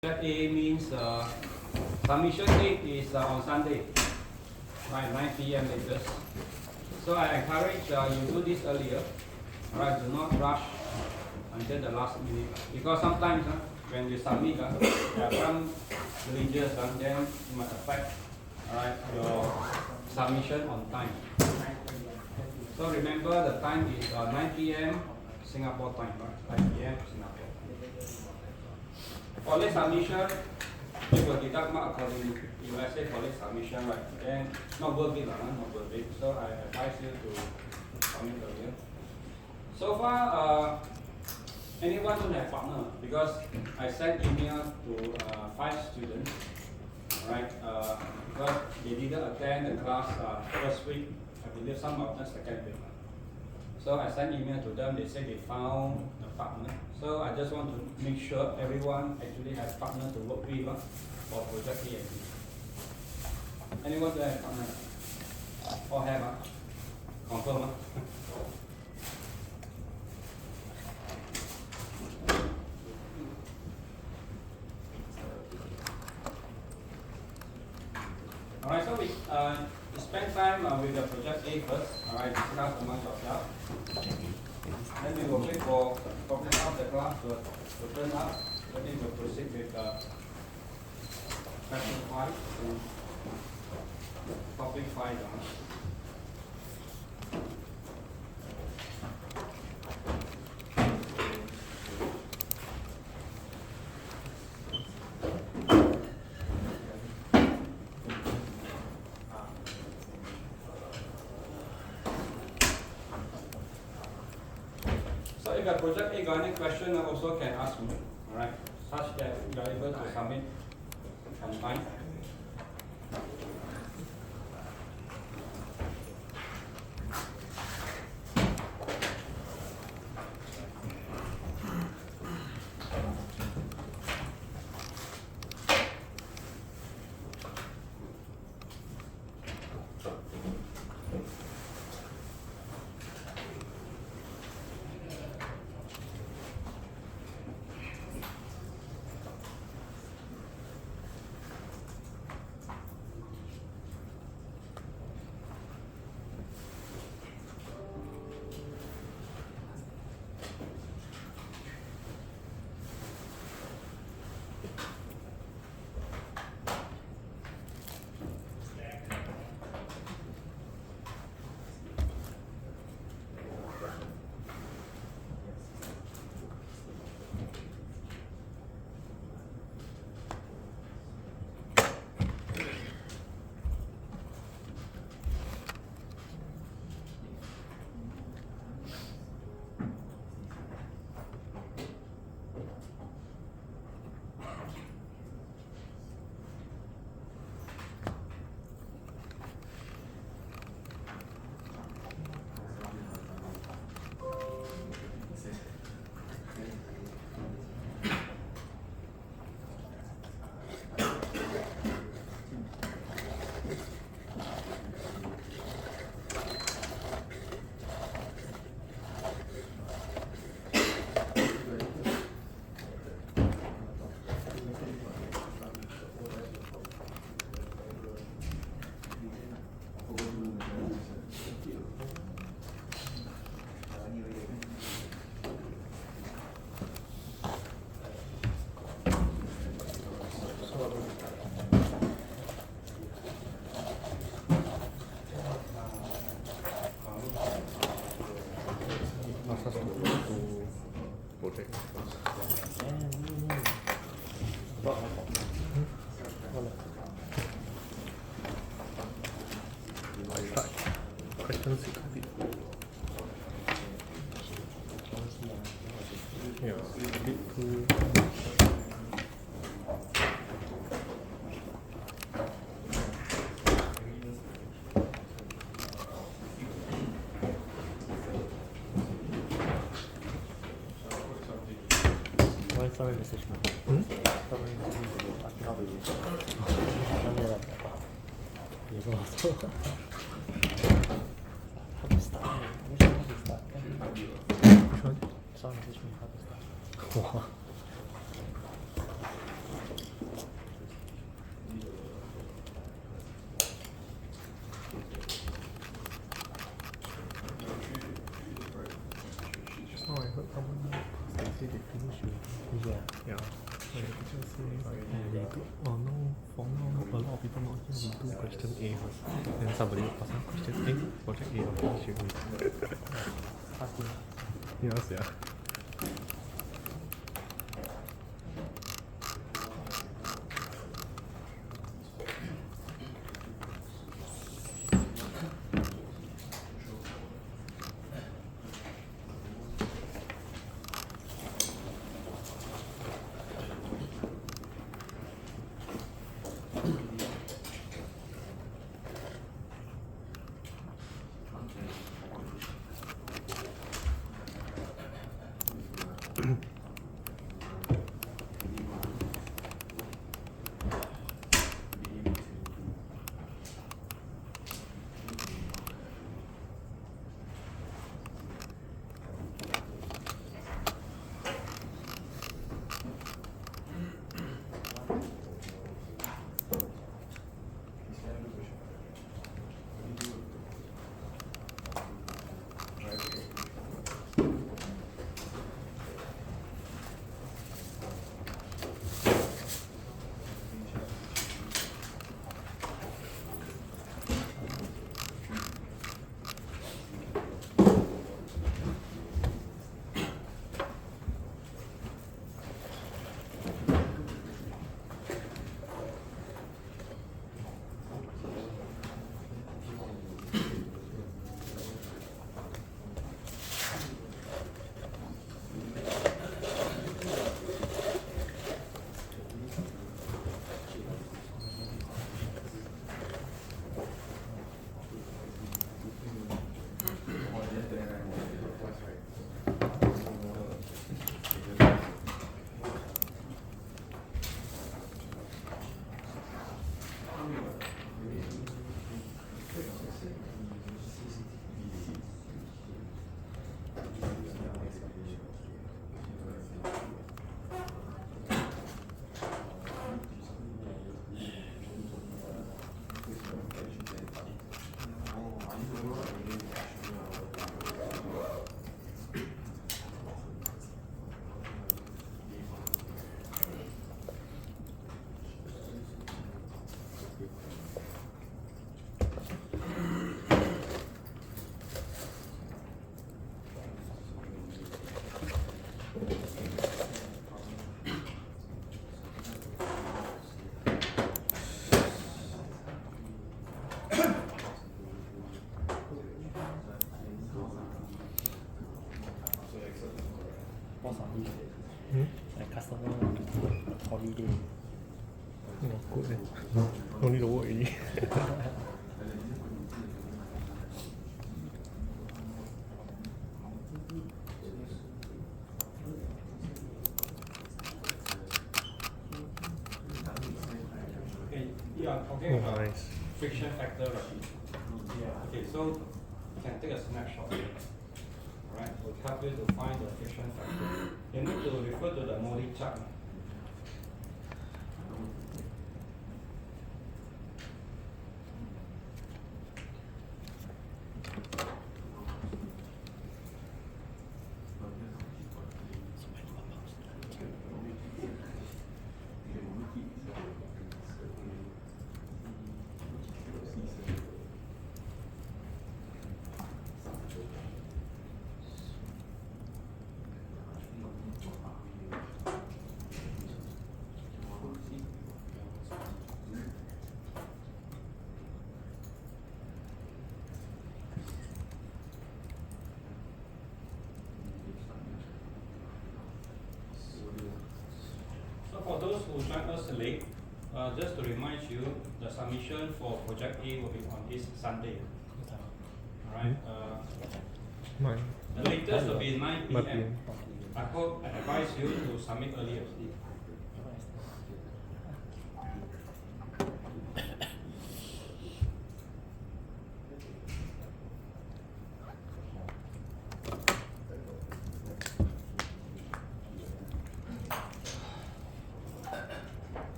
Project A means submission date is on Sunday, right, 9 p.m. latest. So I encourage you do this earlier, right? Do not rush until the last minute, because sometimes when you submit, there are some glitches, then it might affect, right, your submission on time. So remember the time is 9 p.m. Singapore time, right? 9 p.m. Singapore. For late submission, you will deduct mark accordingly. If I say for late submission, right, then not worth it, not worth it. So I advise you to submit earlier. So far, anyone don't have partner, because I sent email to 5 students, right? Because they didn't attend the class first week. I believe some of them second week. So I sent email to them. They said they found a partner. So I just want to make sure everyone actually has partner to work with for project A and B. Anyone there have partner? Or have? Confirm? Alright, so we spend time with the project A first. Alright, discuss among yourselves. Then we will wait for probably half the class to turn up. Then we will proceed with question 5 and topic 5. So if your project A got any question, also can ask me, alright, such that you are able to submit on time. Sorry, message me. Sorry, how to start? Which one to start? Which one? Sorry, message me. How to start? just say like, we do, oh no, for now, a lot of people not here, we do question A first. Then somebody will ask question A, project A, okay, straight away. Ask me. Yes, yeah. What's on leave? Like customer holiday. Oh, good eh. No need to work already. Okay, you are talking Oh, about nice. friction factor, right? Yeah. Okay, so you can take a snapshot here. Alright, will help you to find the friction factor. You need to refer to the Modi chart. So for those who joined us late, just to remind you, the submission for project A will be on this Sunday. Alright, Mine. the latest will be 9 9 p.m. PM. I hope I advise you to submit earlier.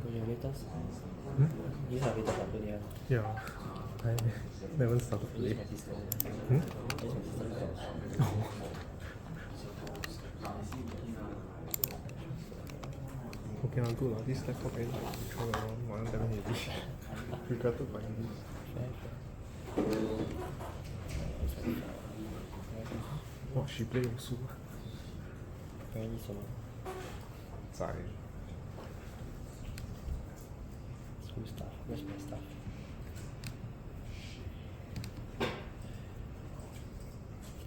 Go your latest. You have it about today. Yeah, I never started Use today. my sister. Hmm? Use my sister. Oh. Okay lah, good lah. This laptop can throw around 1 damn heavy. Regretted buying this. Wow, she play also. Very solo. 在 School stuff. Where's my stuff?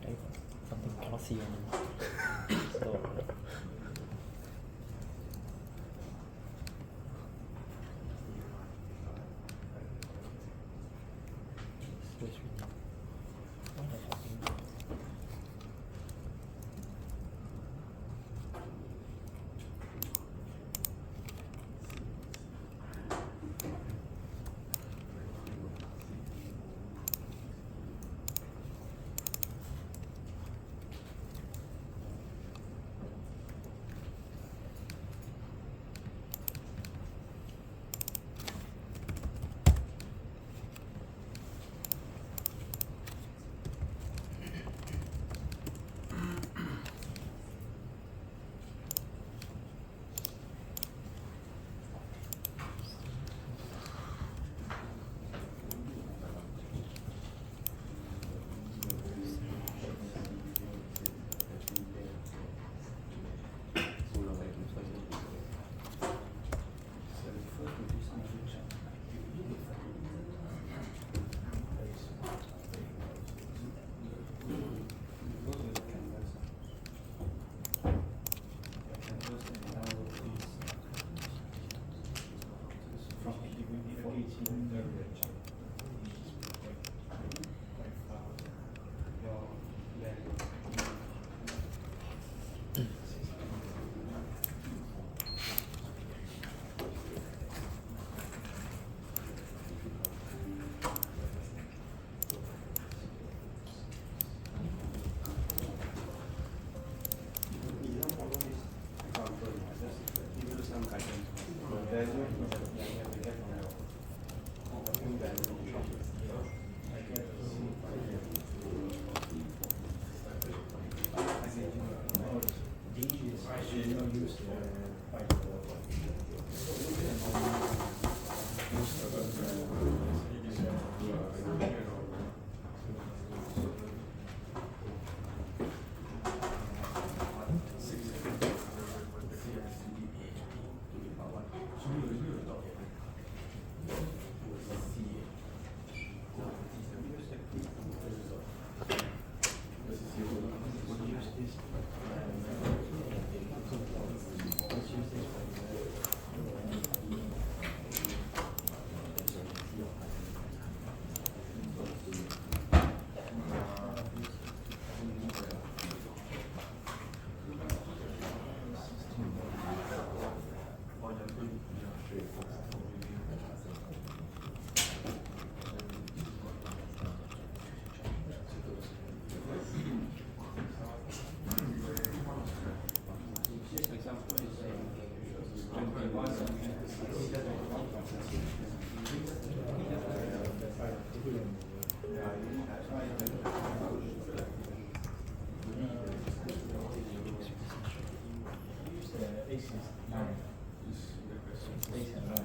Okay, something cannot see on so switch with what the fucking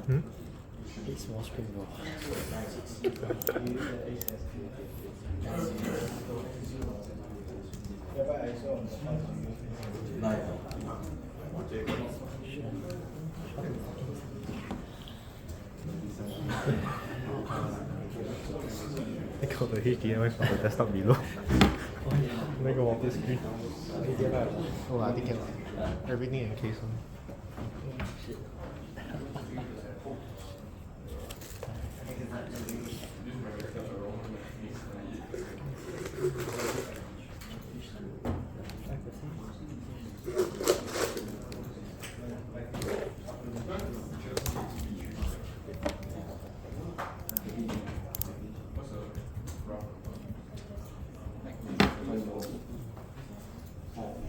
Hmm? it's more spring roll. I got the HDMI from the desktop below. I got multi screen. Oh, I think can. Everything in case one.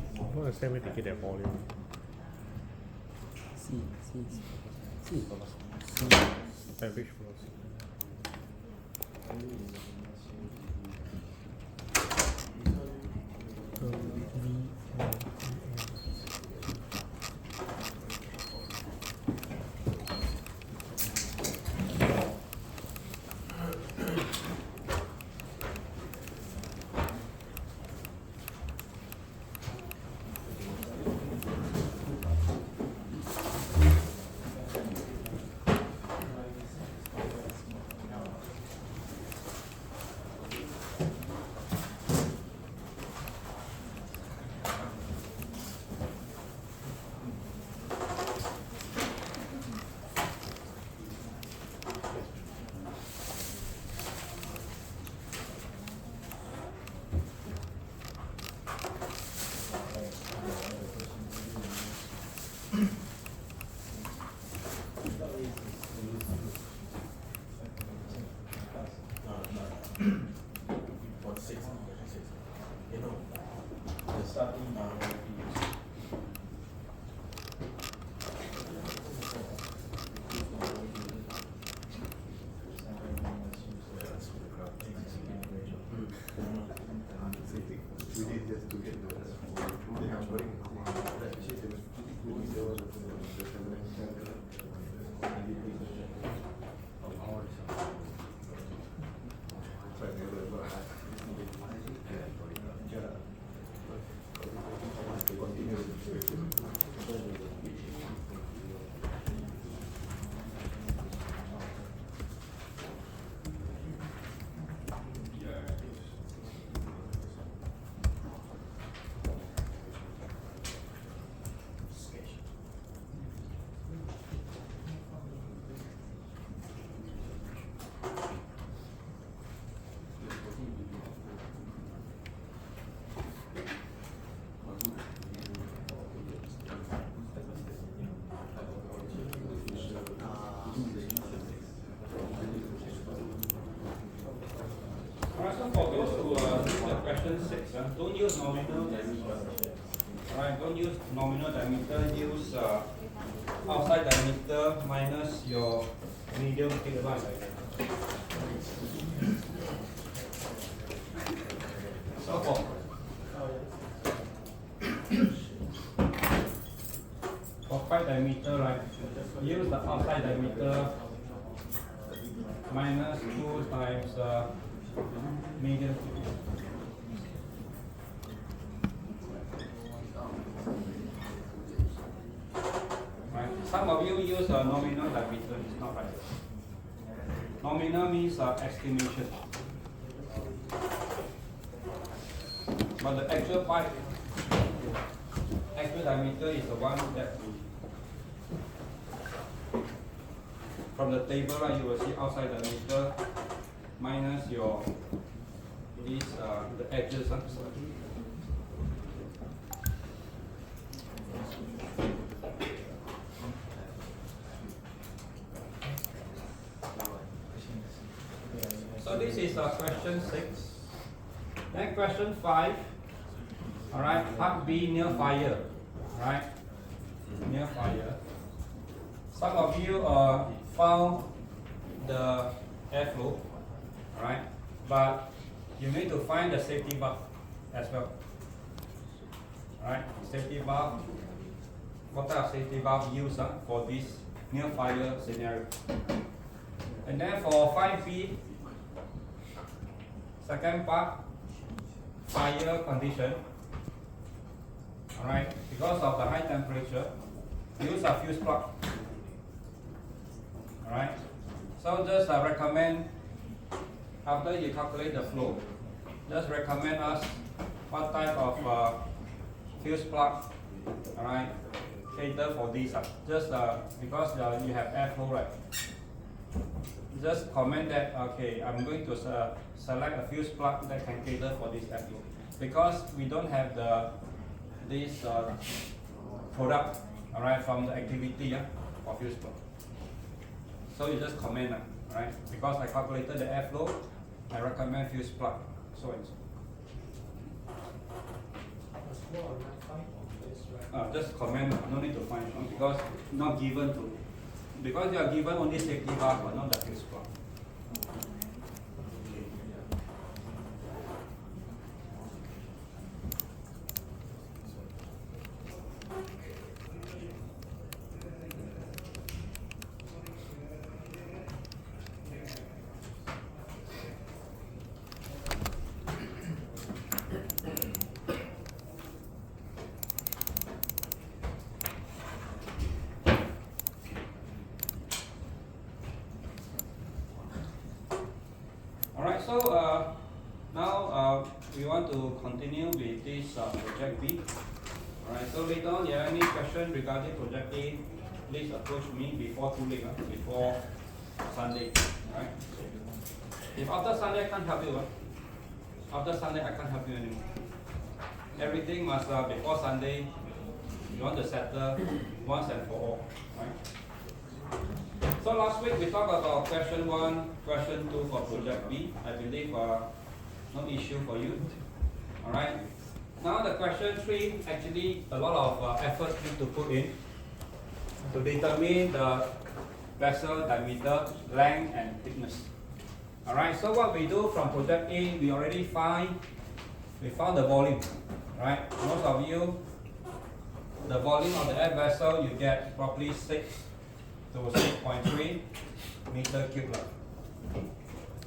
I don't understand where they get that volume. C. Average velocity. Alright, so for those who look at question 6, don't use nominal diameter. Alright, don't use nominal diameter, use outside diameter minus your medium thick line diameter. So for 5 diameter, right, use the outside diameter minus 2 times medium thick. Right. Some of you use nominal diameter, it's not right. Nominal means estimation. But the actual pipe, actual diameter is the one that we, from the table, right, you will see outside diameter minus your these the edges. So this is question 6. Then question 5. All right, part B, near fire. Right, near fire. Some of you found the airflow. All right, but you need to find the safety valve as well. All right, safety valve. What type of safety valve used for this near fire scenario? And then for 5B, second part, fire condition. All right, because of the high temperature, use a fuse plug. All right, so just recommend after you calculate the flow, just recommend us what type of fuse plug. All right, cater for this. Just because you have airflow, right? Just comment that okay, I'm going to select a fuse plug that can cater for this airflow, because we don't have this product, all right, from the activity for fuse plug. So you just comment, right? Because I calculated the airflow, I recommend fuse plug, so and so. Just comment, no need to find because not given to because you are given only safety valve, but not the fuse plug. Alright, so now we want to continue with this project B. Alright, so later on, you have any question regarding project A, please approach me before too late, before Sunday. Alright. If after Sunday I can't help you, after Sunday I can't help you anymore. Everything must before Sunday, you want to settle once and for all. Right? So last week we talked about question 1, question 2 for project B. I believe no issue for you. Alright. Now the question 3, actually a lot of effort need to put in to determine the vessel diameter, length and thickness. Alright, so what we do from project A, we already found the volume. Right? Most of you, the volume of the air vessel you get probably 6 to 6.3 meter cube.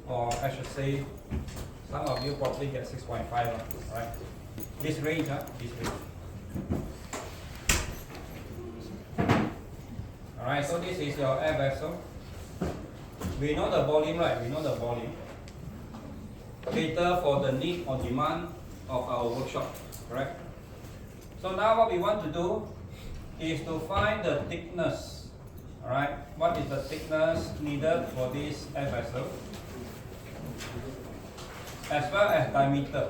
Or I should say, some of you probably get 6.5. Right? This range, this range. Alright, so this is your air vessel. We know the volume, right? We know the volume. Cater for the need or demand of our workshop, correct? So now what we want to do is to find the thickness. Alright, what is the thickness needed for this air vessel? As well as diameter.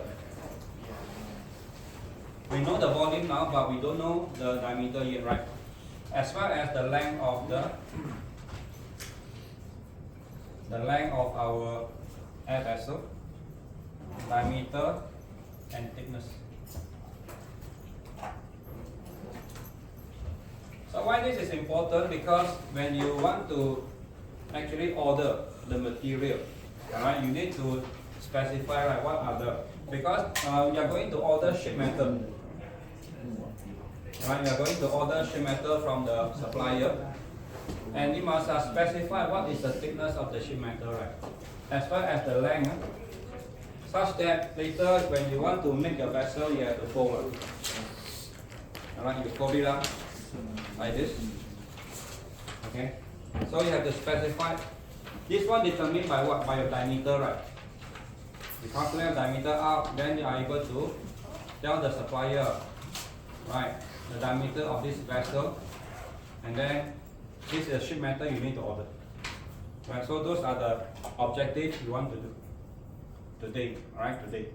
We know the volume now, but we don't know the diameter yet, right? As well as the length of our air vessel, diameter and thickness. So why this is important? Because when you want to actually order the material, alright, you need to specify, right, what are the, because you are going to order sheet metal. Right, you are going to order sheet metal from the supplier, and you must specify what is the thickness of the sheet metal, right? As well as the length, such that later when you want to make a vessel, you have to fold. Alright, you fold it up like this. Okay, so you have to specify. This one determined by what? By your diameter, right? You calculate diameter out, then you are able to tell the supplier, right, the diameter of this vessel, and then this is the sheet metal you need to order. Right, so those are the objectives you want to do today. Alright, today.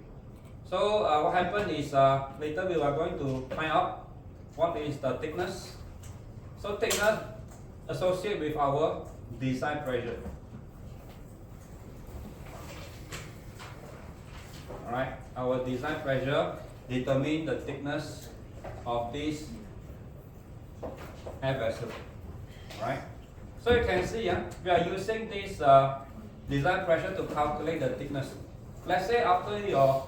So what happened is later we are going to find out what is the thickness. So thickness associated with our design pressure. Alright, our design pressure determine the thickness of this air vessel. Alright, so you can see we are using this design pressure to calculate the thickness. Let's say after your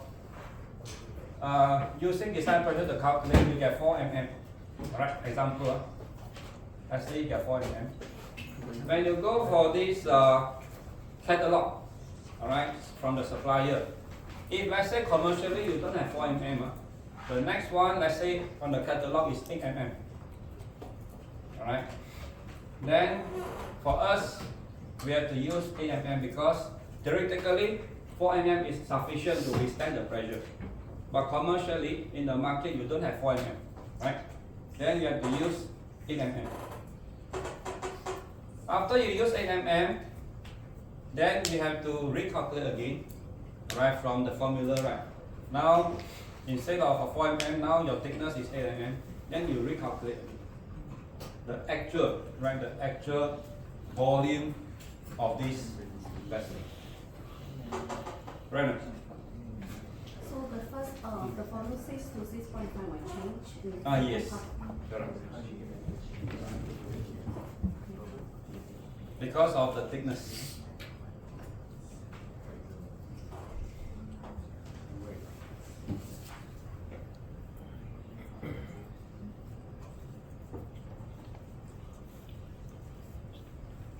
using design pressure to calculate, you get 4 mm. Alright, example. Let's say you get 4 mm. When you go for this catalog, alright, from the supplier, if let's say commercially you don't have 4 mm, the next one, let's say from the catalog is 8 mm. Alright. Then for us, we have to use 8 mm because theoretically 4 mm is sufficient to withstand the pressure. But commercially in the market you don't have 4 mm, right? Then you have to use 8 mm. After you use 8 mm, then you have to recalculate again, right, from the formula, right? Now instead of 4 mm, now your thickness is 8 mm, then you recalculate the actual, right, the actual volume of this vessel. Reynolds. So the first, the formula 6 to 6.5 will change. Yes. Correct. because of the thickness.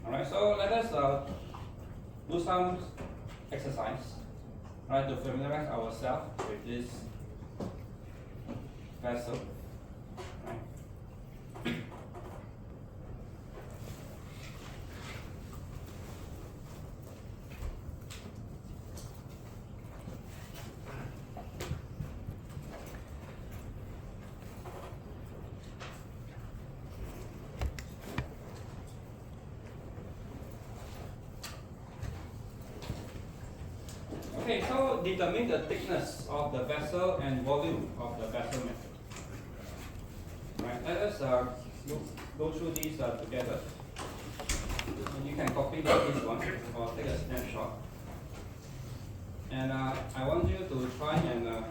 Alright, so let us do some exercise, right, to familiarize ourselves with this vessel. Right. Okay, so determine the thickness of the vessel and volume of the vessel method. Right, let us go through these together. And you can copy this one or take a snapshot. And I want you to try and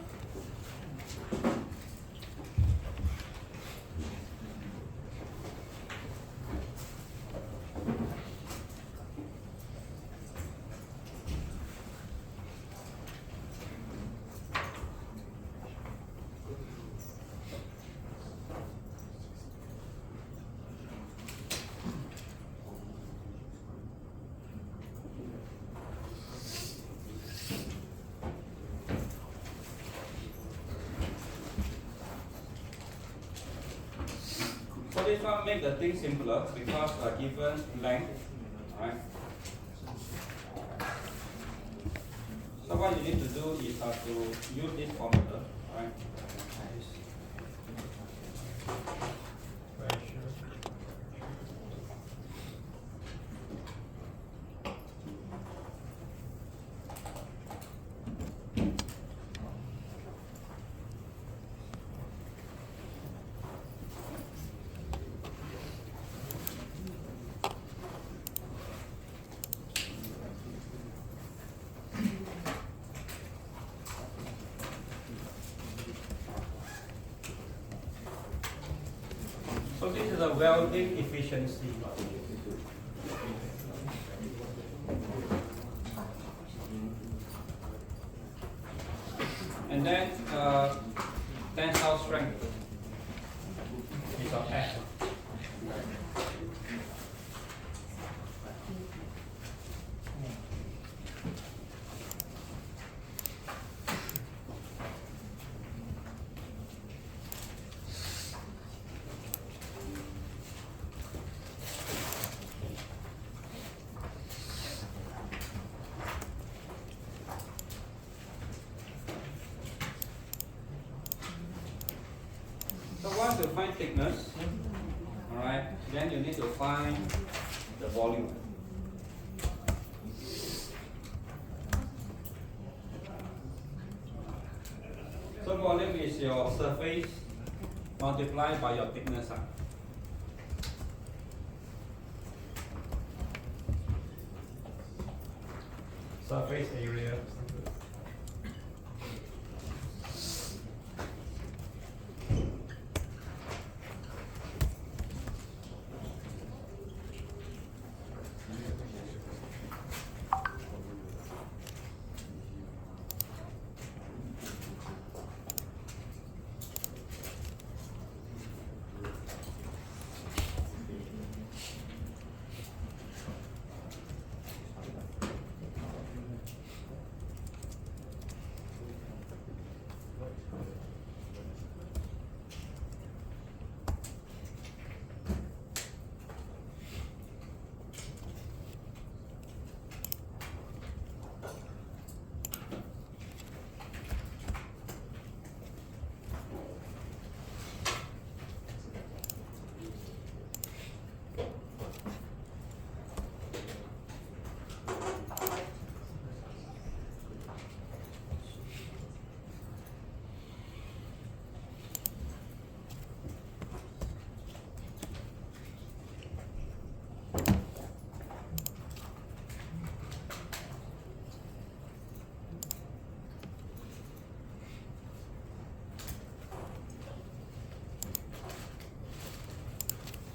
so this one make the thing simpler because given length, right? So what you need to do is to use this formula, right? So this is a welding efficiency. And then tensile strength is of F. So once you find thickness, alright, then you need to find the volume. So volume is your surface multiplied by your thickness. Surface area.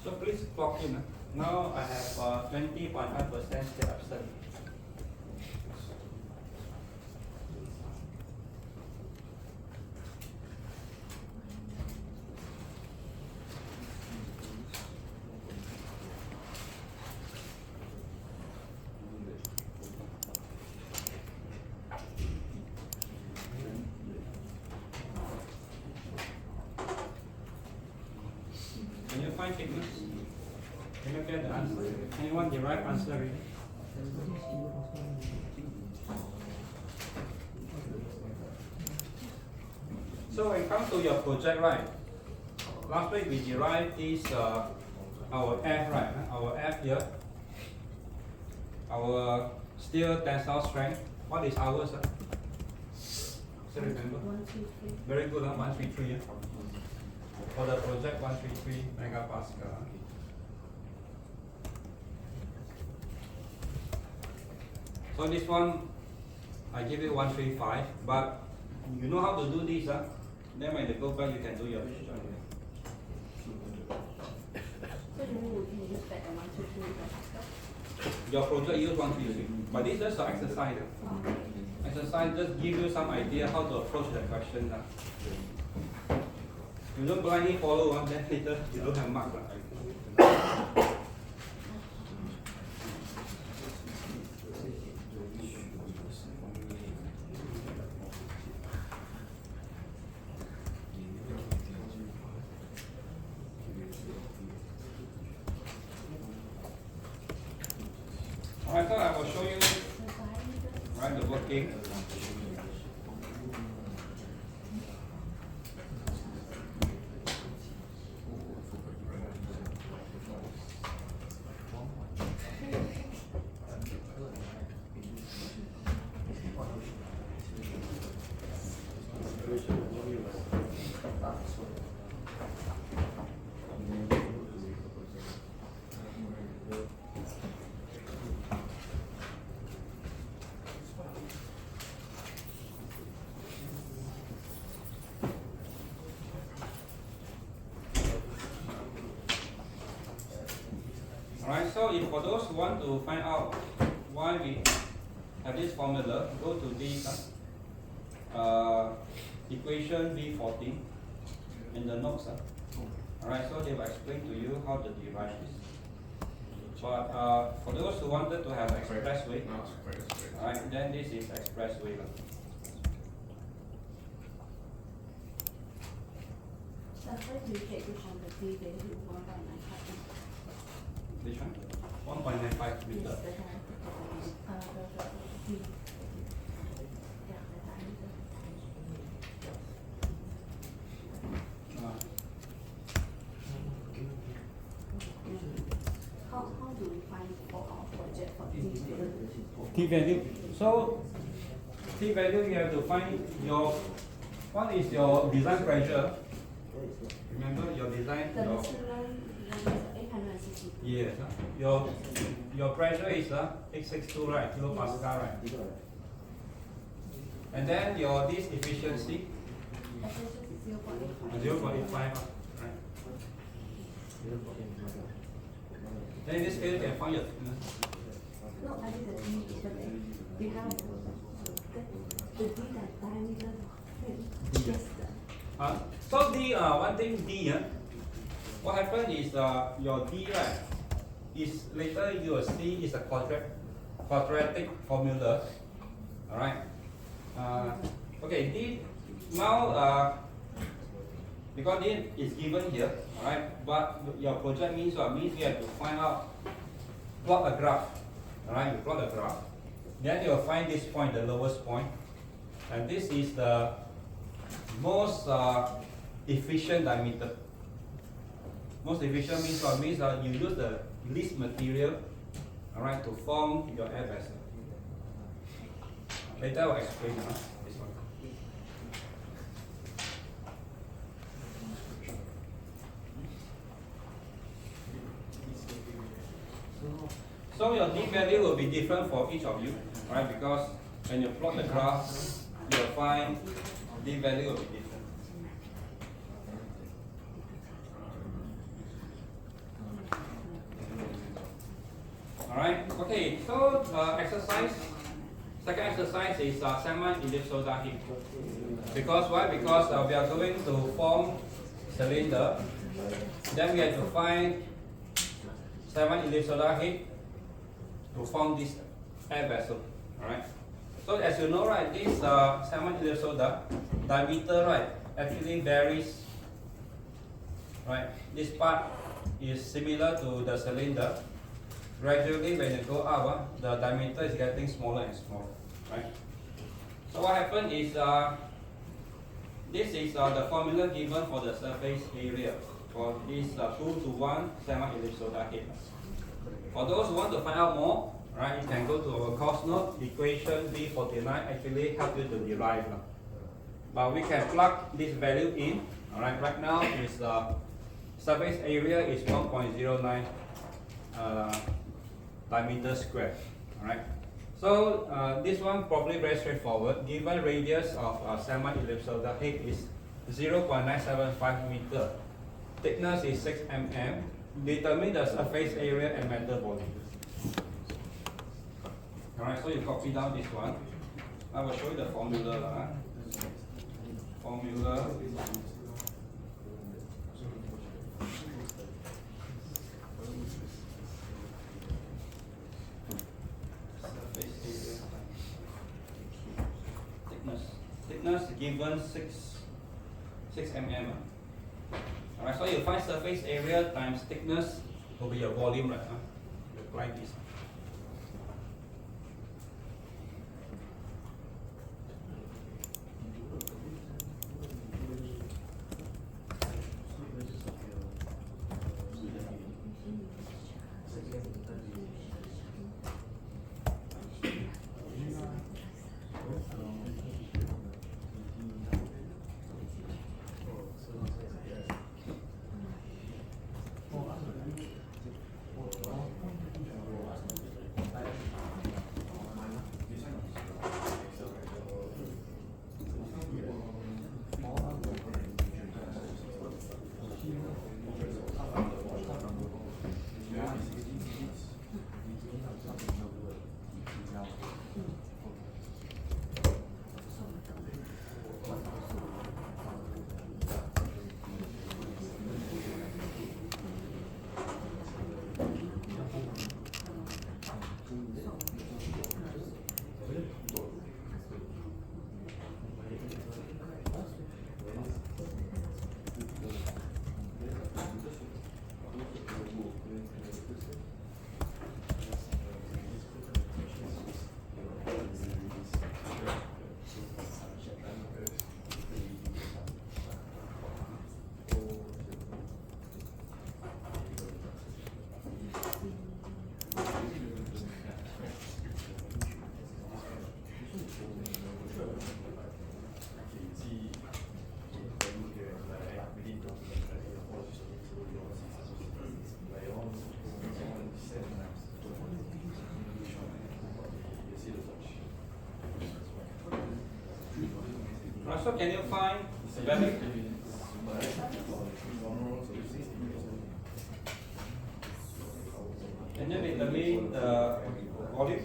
So please clock in. Now I have 20.5% still absent. Can you find thickness? Can you get the answer? Anyone derive answer already? So when it comes to your project, right? Last week we derived this our F, right? Our F here. Our steel tensile strength. What is ours? Still remember? 133. Very good, 133. Yeah? For the project, 133 megapascal. So this one, I give you 135, but you know how to do this, huh? Then when you go back, you can do your question. So you mean we can use that at 133 Pascal? Your project use 133, but this is just an exercise. Exercise just give you some idea how to approach the question. You don't blindly follow, then later you don't have marks. Alright, so I will show you the working. Alright, so if for those who want to find out why we have this formula, go to this equation B14 in the notes. Alright, so they will explain to you how to derive this. But for those who wanted to have expressway, alright, then this is expressway. So where do you get this from the D value 1.95? Which one? 1.95 meter. Yes, the D. Yeah, the diameter. How do we find for our project for D value? T value. So T value you have to find your what is your design pressure? Remember your design. The Your, maximum is 860. yes. Your pressure is 862, right? Kilopascal, right? And then your this efficiency Efficiency 0.85. 0.85, right? Then in this case you can find your thickness. No, I did the D, but then we have the D that diameter. Yes, So D, one thing D, what happened is your D, right, is later you will see is a quadratic formula. Alright. Okay, D now because D is given here, alright, but your project means what? Means you have to find out, plot a graph. Alright, you plot a graph. Then you'll find this point, the lowest point. And this is the most efficient diameter. Most efficient means what? Means you use the least material, alright, to form your air vessel. Later I will explain this one. So your D value will be different for each of you, right? Because when you plot the graph, you will find D value will be different. Alright, okay, so second exercise is semi-ellipsoidal heat. Because why? Because we are going to form cylinder, then we have to find semi-ellipsoidal heat to form this air vessel. Alright, so as you know, right, this semi-ellipsoidal diameter, right, actually varies. Right, this part is similar to the cylinder. Gradually, when you go up, the diameter is getting smaller and smaller. Right. So what happened is this is the formula given for the surface area for this 2:1 semi-ellipsoidal head. For those who want to find out more, right, you can go to our course note. Equation B49 actually help you to derive. But we can plug this value in. Alright, right now is surface area is 1.09 diameter square. Alright. So this one probably very straightforward. Given radius of semi-ellipsoidal head is 0.975 meter. Thickness is 6 mm. Determine the surface area and metal volume. Alright, so you copy down this one. I will show you the formula. Formula. Thickness given 6 mm. Alright, so you find surface area times thickness will be your volume, right? You apply this. So can you find the value? Can you determine the volume?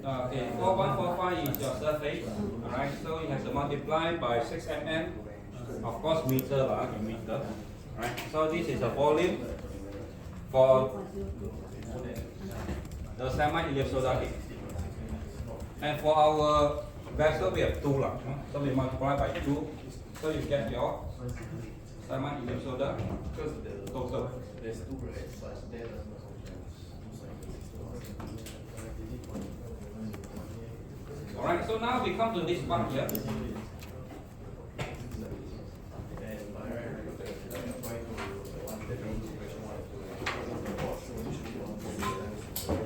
Okay, 4145 is your surface. Alright, so you have to multiply by 6 mm. Of course, meter in meter. Alright, so this is the volume for the semi-ellipsoidal head. And for our vessel, we have 2 so we multiply by 2. So you get your semi-ellipsoidal total. Alright, so now we come to this part here.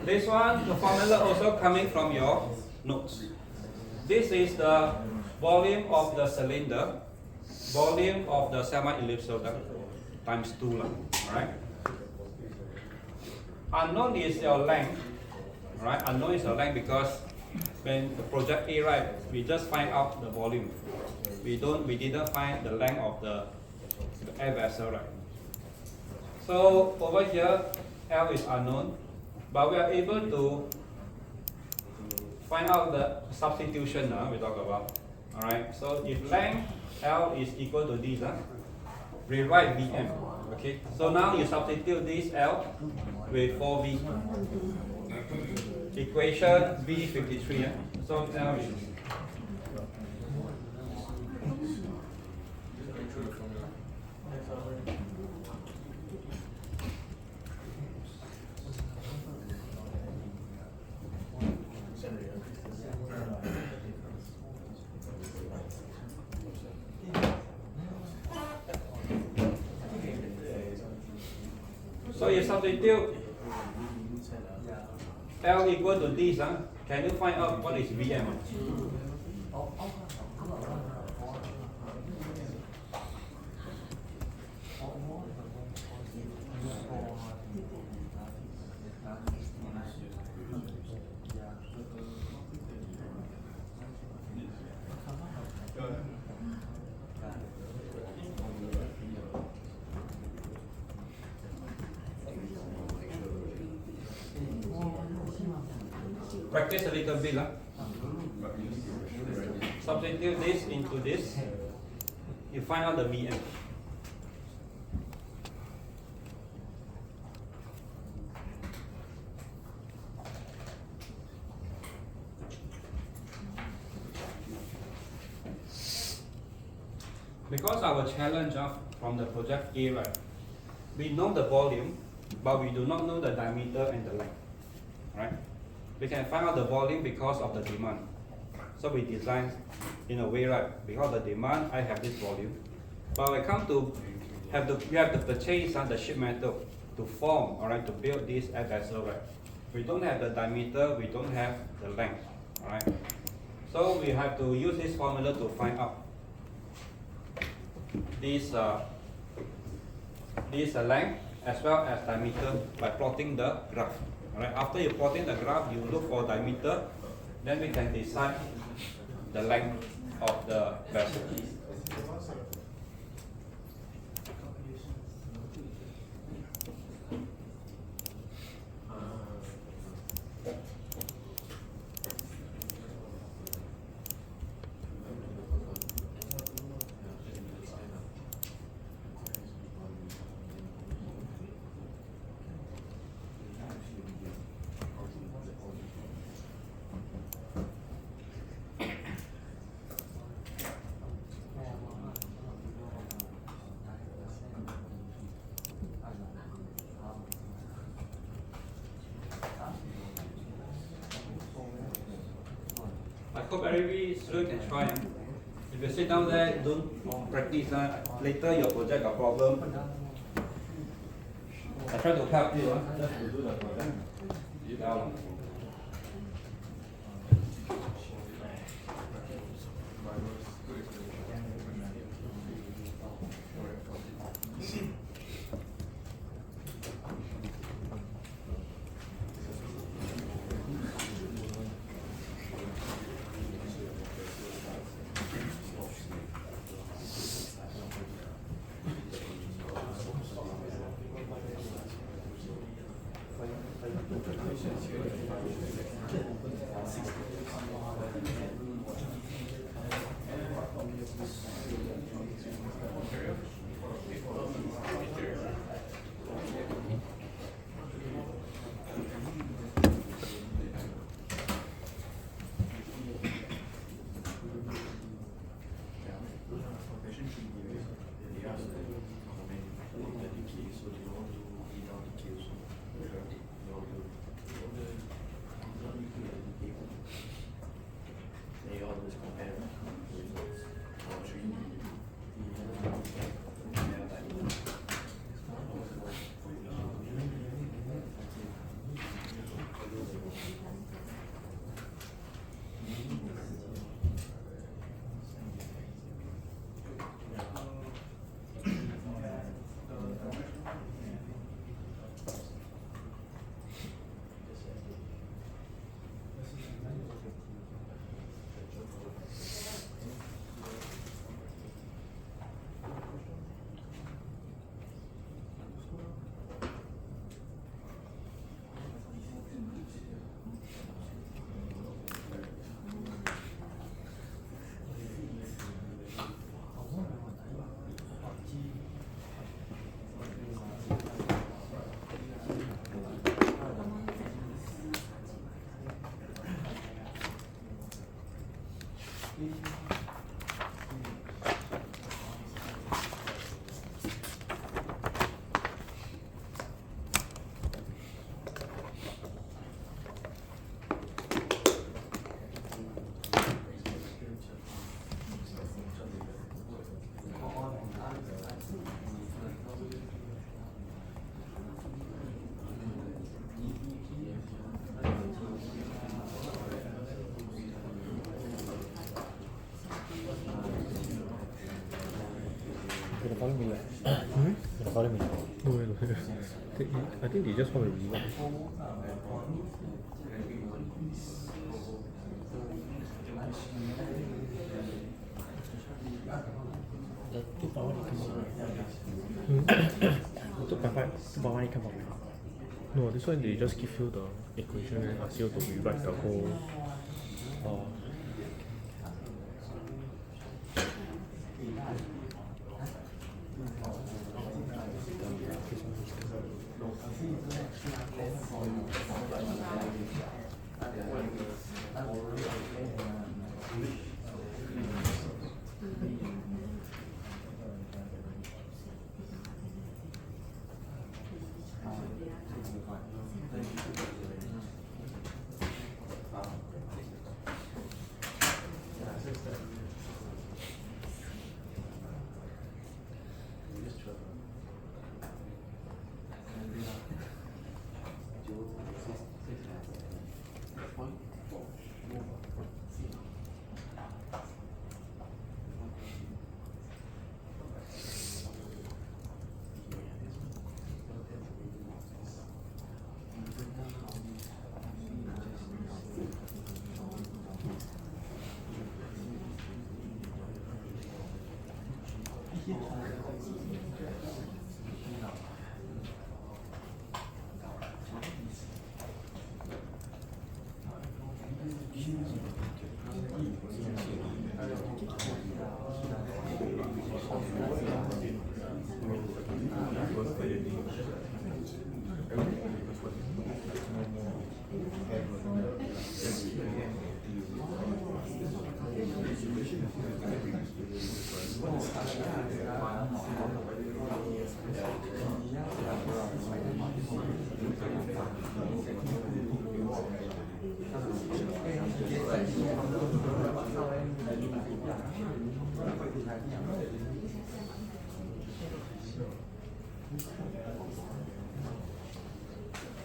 This one, the formula also coming from your notes. This is the volume of the cylinder, volume of the semi-ellipsoidal times 2. Alright. Unknown is your length. Alright, unknown is your length because when the project A, right, we just find out the volume. We didn't find the length of the air vessel, right? So over here, L is unknown, but we are able to find out the substitution we talk about. Alright, so if length L is equal to this, rewrite Vm. Okay, so now you substitute this L with 4V. Equation V53. So L is so you substitute L equal to this, can you find out what is Vm? Practice a little bit. Substitute this into this. You find out the Vm. Because our challenge from the project A, right, we know the volume, but we do not know the diameter and the length, right? We can find out the volume because of the demand. So we design in a way, right? Because the demand, I have this volume. But when I come to we have to purchase the sheet metal to form, all right, to build this air vessel, right? We don't have the diameter, we don't have the length, all right? So we have to use this formula to find out this length as well as diameter by plotting the graph. Alright, after you plotting the graph, you look for diameter, then we can decide the length of the vessel. I hope every student can try. If you sit down there, don't practice, later your project got problem. I try to help you just to do the project. Yeah. following me. Hmm? You're following me. No way, no way. I think they just want to reward. The 2.1 come out. Hmm? 2.5, 2.1 come out. No, this one they just give you the equation and ask you to rewrite the whole. Oh.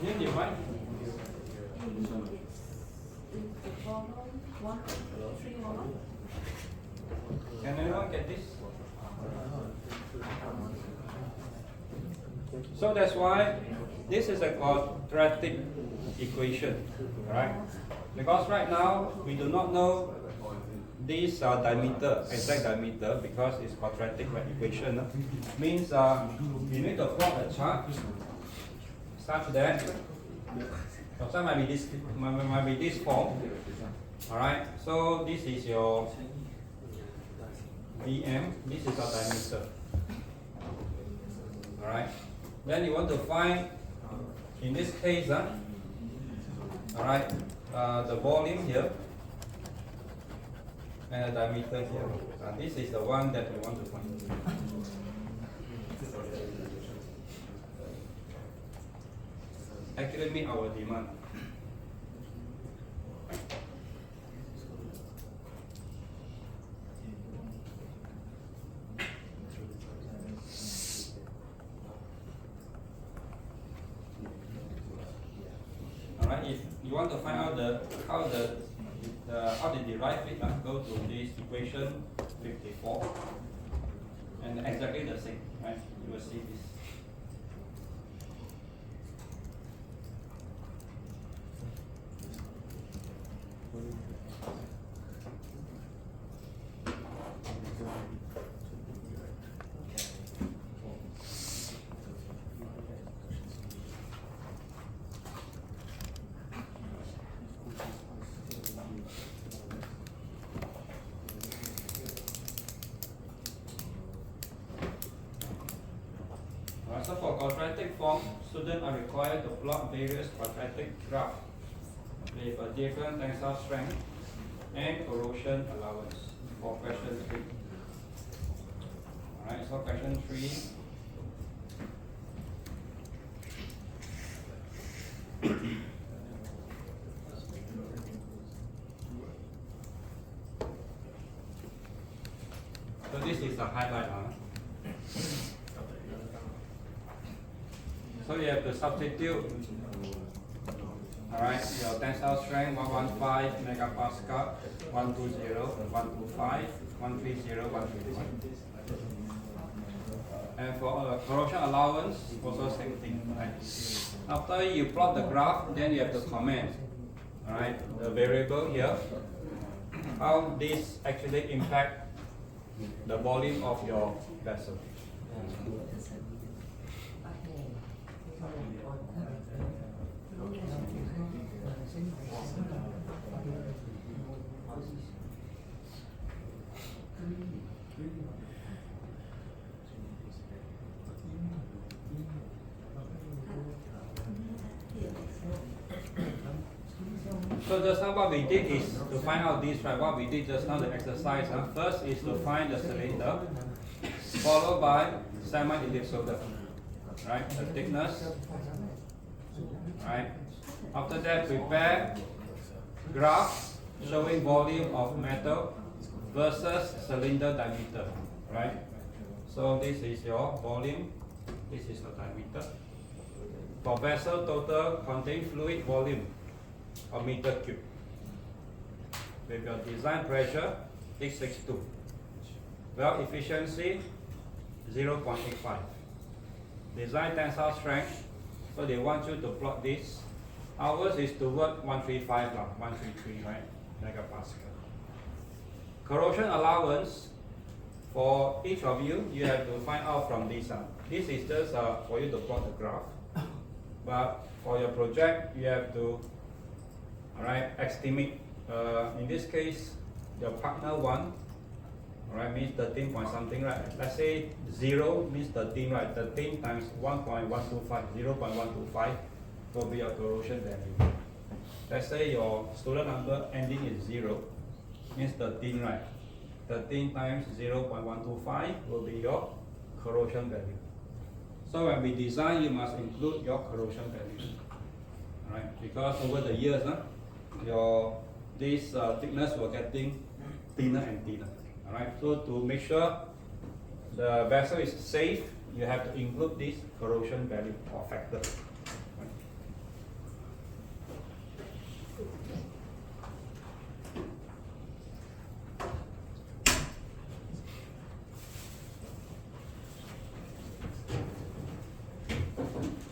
You divide. Can anyone get this? So that's why this is a quadratic equation, right? Because right now we do not know this diameter, exact diameter, because it's quadratic equation. Means you need to plot a chart such that outside might be this form. Alright, so this is your VM, this is your diameter. Alright, then you want to find, in this case, alright, the volume here and the diameter here. This is the one that we want to find. Actually meet our demand. Alright, if you want to find out how they derive it, go to this equation 54 and exactly the same, right? You will see this. So for quadratic form, students are required to plot various quadratic graphs with a different tensile strength and corrosion allowance for question 3. Alright, so question 3. So this is the highlight. So you have to substitute, alright, your tensile strength 115 megapascal, 120, 125, 130, 135. And for corrosion allowance, also same thing, right? After you plot the graph, then you have to comment, alright, the variable here, how this actually impact the volume of your vessel. So just now what we did is to find out this, right? What we did just now, the exercise. First is to find the cylinder, followed by semi-ellipsoid, right? The thickness, right? After that, prepare graph showing volume of metal versus cylinder diameter, right? So this is your volume, this is the diameter. For vessel total contained fluid volume, a meter cube. With your design pressure, 862. Well efficiency, 0.85. Design tensile strength, so they want you to plot this. Ours is toward 135, 133, right? Megapascal. Corrosion allowance, for each of you, you have to find out from this. This is just for you to plot the graph. But for your project, you have to estimate. In this case, your partner 1, means 13 point something, right? Let's say 0 means 13, right? 13 times 1.125, 0.125 will be your corrosion value. Let's say your student number ending in 0 means 13, right? 13 times 0.125 will be your corrosion value. So when we design, you must include your corrosion value, right? Because over the years, this thickness will getting thinner and thinner. All right. So to make sure the vessel is safe, you have to include this corrosion value or factor.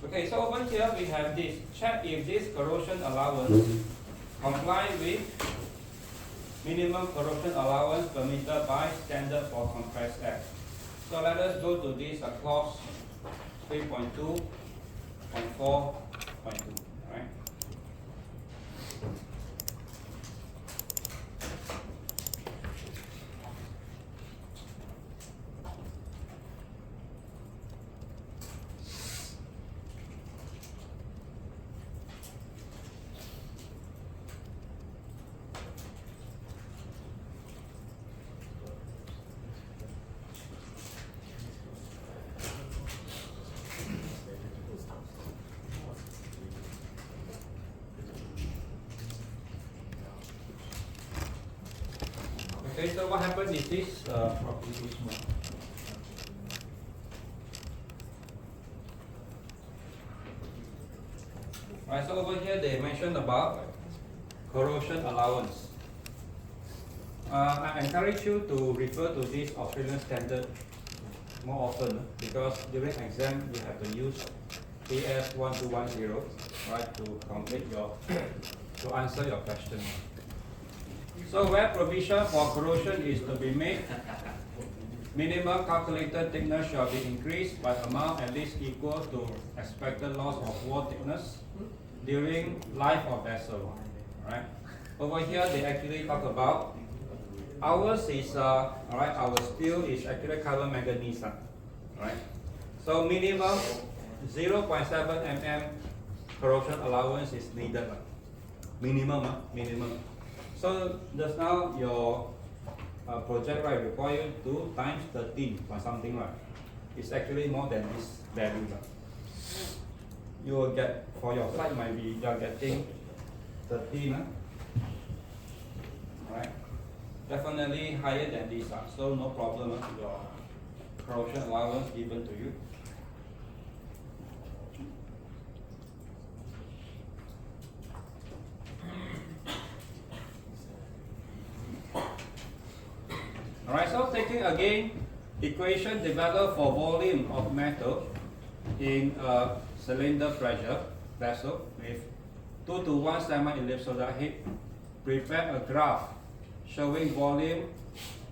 Okay, so over here we have this. Check if this corrosion allowance comply with minimum corrosion allowance permitted by standard for compressed air. So let us go to this clause 3.2.4.2, right? Okay, so what happened is this right, so over here they mentioned about corrosion allowance. I encourage you to refer to this Australian standard more often because during exam you have to use AS 1210, right, to complete your to answer your question. So where provision for corrosion is to be made, minimum calculated thickness shall be increased by amount at least equal to expected loss of wall thickness during life of vessel. Right? Over here they actually talk about ours is our steel is actually carbon manganese. Right? So minimum 0.7 mm corrosion allowance is needed. Minimum. So just now your project require you to times 13 or something, right? It's actually more than this value. You will get for your flight might be you are getting 13, right? Definitely higher than this, so no problem with your corrosion allowance given to you. Alright, so taking again equation developed for volume of metal in a cylinder pressure vessel with 2 to 1 semi-ellipsoidal head. Prepare a graph showing volume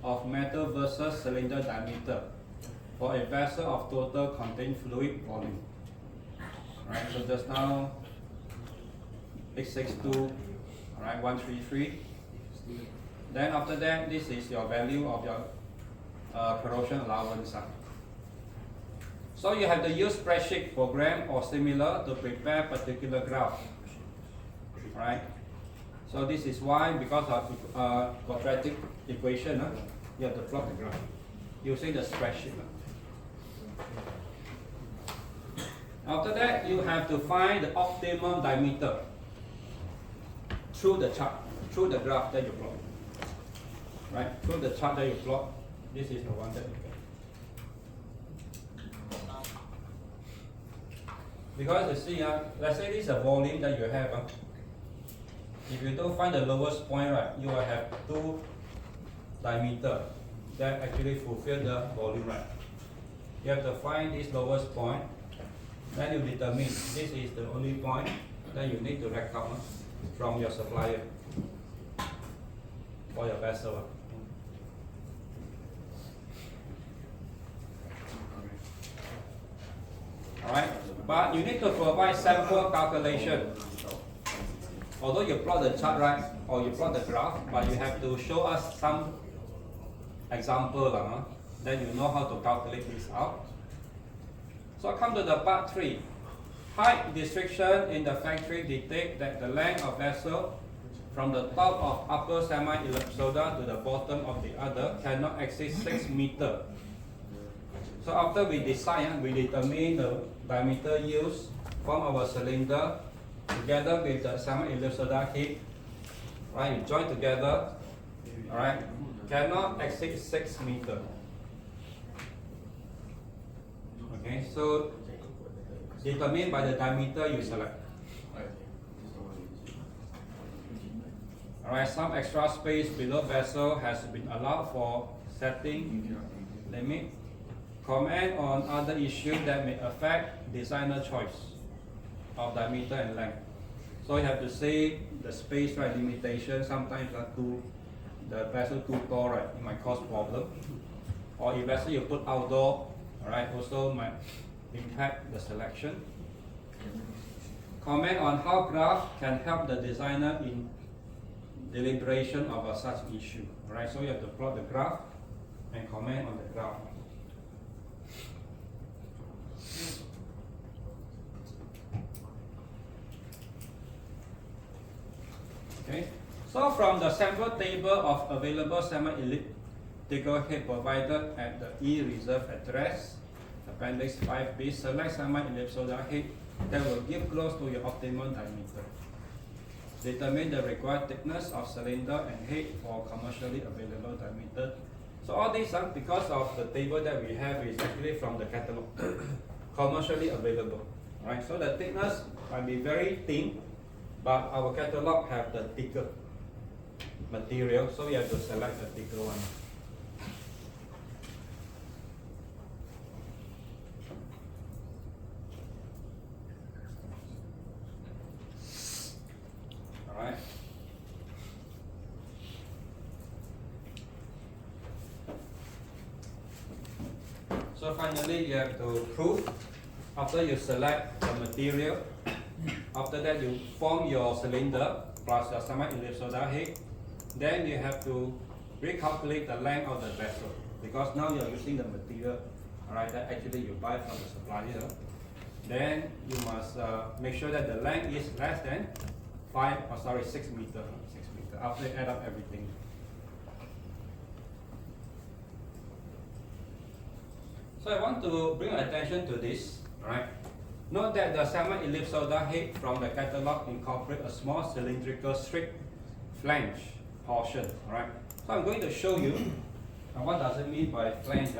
of metal versus cylinder diameter for a vessel of total contained fluid volume. Right, so just now 862, alright, 133. Then after that, this is your value of your corrosion allowance. So you have to use spreadsheet program or similar to prepare particular graph. Right? So this is why, because of quadratic equation, you have to plot the graph using the spreadsheet. After that, you have to find the optimum diameter through the chart, through the graph that you plot. Right? Through the chart that you plot, this is the one that you get. Because you see, let's say this is a volume that you have. If you don't find the lowest point, right, you will have 2 diameter that actually fulfill the volume, right? You have to find this lowest point. Then you determine this is the only point that you need to record from your supplier for your vessel. Alright, but you need to provide sample calculation. Although you plot the chart, right, or you plot the graph, but you have to show us some example, then you know how to calculate this out. So come to the part 3. Height restriction in the factory dictate that the length of vessel from the top of upper semi-ellipsoidal to the bottom of the other cannot exceed 6 meters. So after we decide, we determine the diameter used from our cylinder together with the semi-ellipsoidal head. Right, you join together, alright, cannot exceed 6 meters. Okay, so determined by the diameter you select. Alright, some extra space below vessel has been allowed for setting limit. Comment on other issues that may affect designer choice of diameter and length. So you have to say the space, right, limitation. Sometimes the vessel too tall, right, it might cause problem. Or if vessel you put outdoor, alright, also might impact the selection. Comment on how graph can help the designer in deliberation of such issue. Alright, so you have to plot the graph and comment on the graph. Okay, so from the sample table of available semi-elliptical head provided at the E-reserve address, Appendix 5B, select semi-ellipsoidal head that will give close to your optimal diameter. Determine the required thickness of cylinder and head for commercially available diameter. So all these are because of the table that we have is actually from the catalog, commercially available. Right? So the thickness might be very thin, but our catalog have the thicker material, so we have to select the thicker one. Alright. So finally you have to prove after you select the material. After that, you form your cylinder plus your semi-ellipsoidal head. Then you have to recalculate the length of the vessel because now you are using the material, alright, that actually you buy from the supplier. Then you must make sure that the length is less than 6 meters. After you add up everything. So I want to bring attention to this, right? Note that the semi-ellipsoidal head from the catalog incorporate a small cylindrical straight flange portion. Alright. So I'm going to show you what does it mean by flange.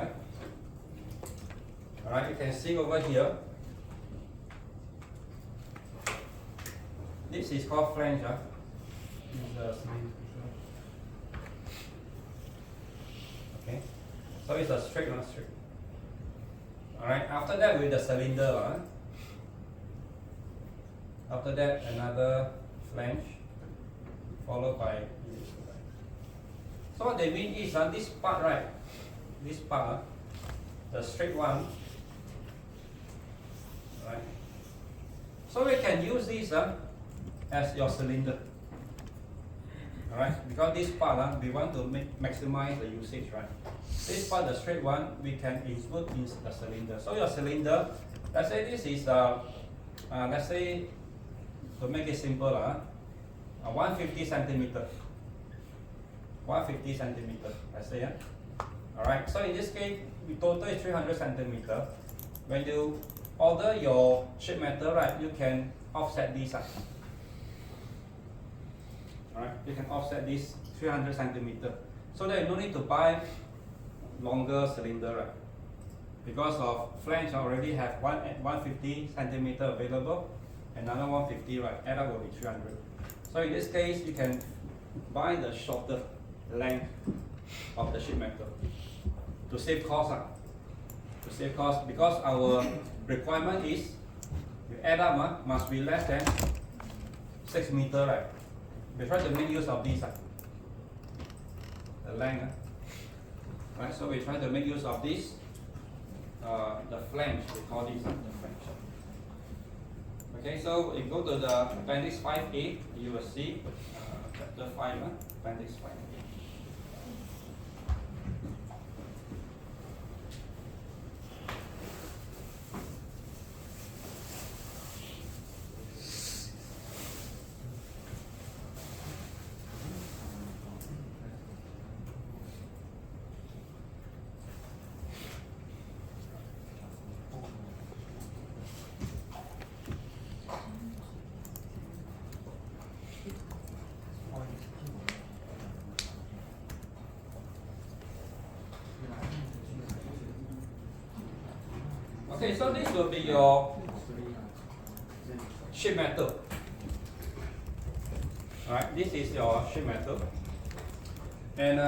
Alright, you can see over here. This is called flange. Okay. So it's a straight one, straight. Alright, after that with the cylinder, after that another flange, followed by this. So what they mean is this part, right? This part, the straight one, right? So we can use this as your cylinder. Alright, because this part we want to maximize the usage, right? This part, the straight one, we can include in the cylinder. So your cylinder, let's say this is let's say, to make it simple, 150 centimeter. 150 centimeter, let's say. Alright, so in this case, we total is 300 centimeter. When you order your sheet metal, right, you can offset this. Alright, you can offset this 300 centimeter. So that you no need to buy longer cylinder, right? Because of flange already have 150 centimeter available, another 150, right? Add up will be 300. So in this case, you can buy the shorter length of the sheet metal to save cost. To save cost, because our requirement is you add up must be less than 6 meter, right? We try to make use of this, the length. Right, so we try to make use of this, the flange, we call this the flange. Okay, so if you go to the appendix 5A, you will see chapter 5, appendix 5A. Okay, so this will be your sheet metal. Alright, this is your sheet metal. And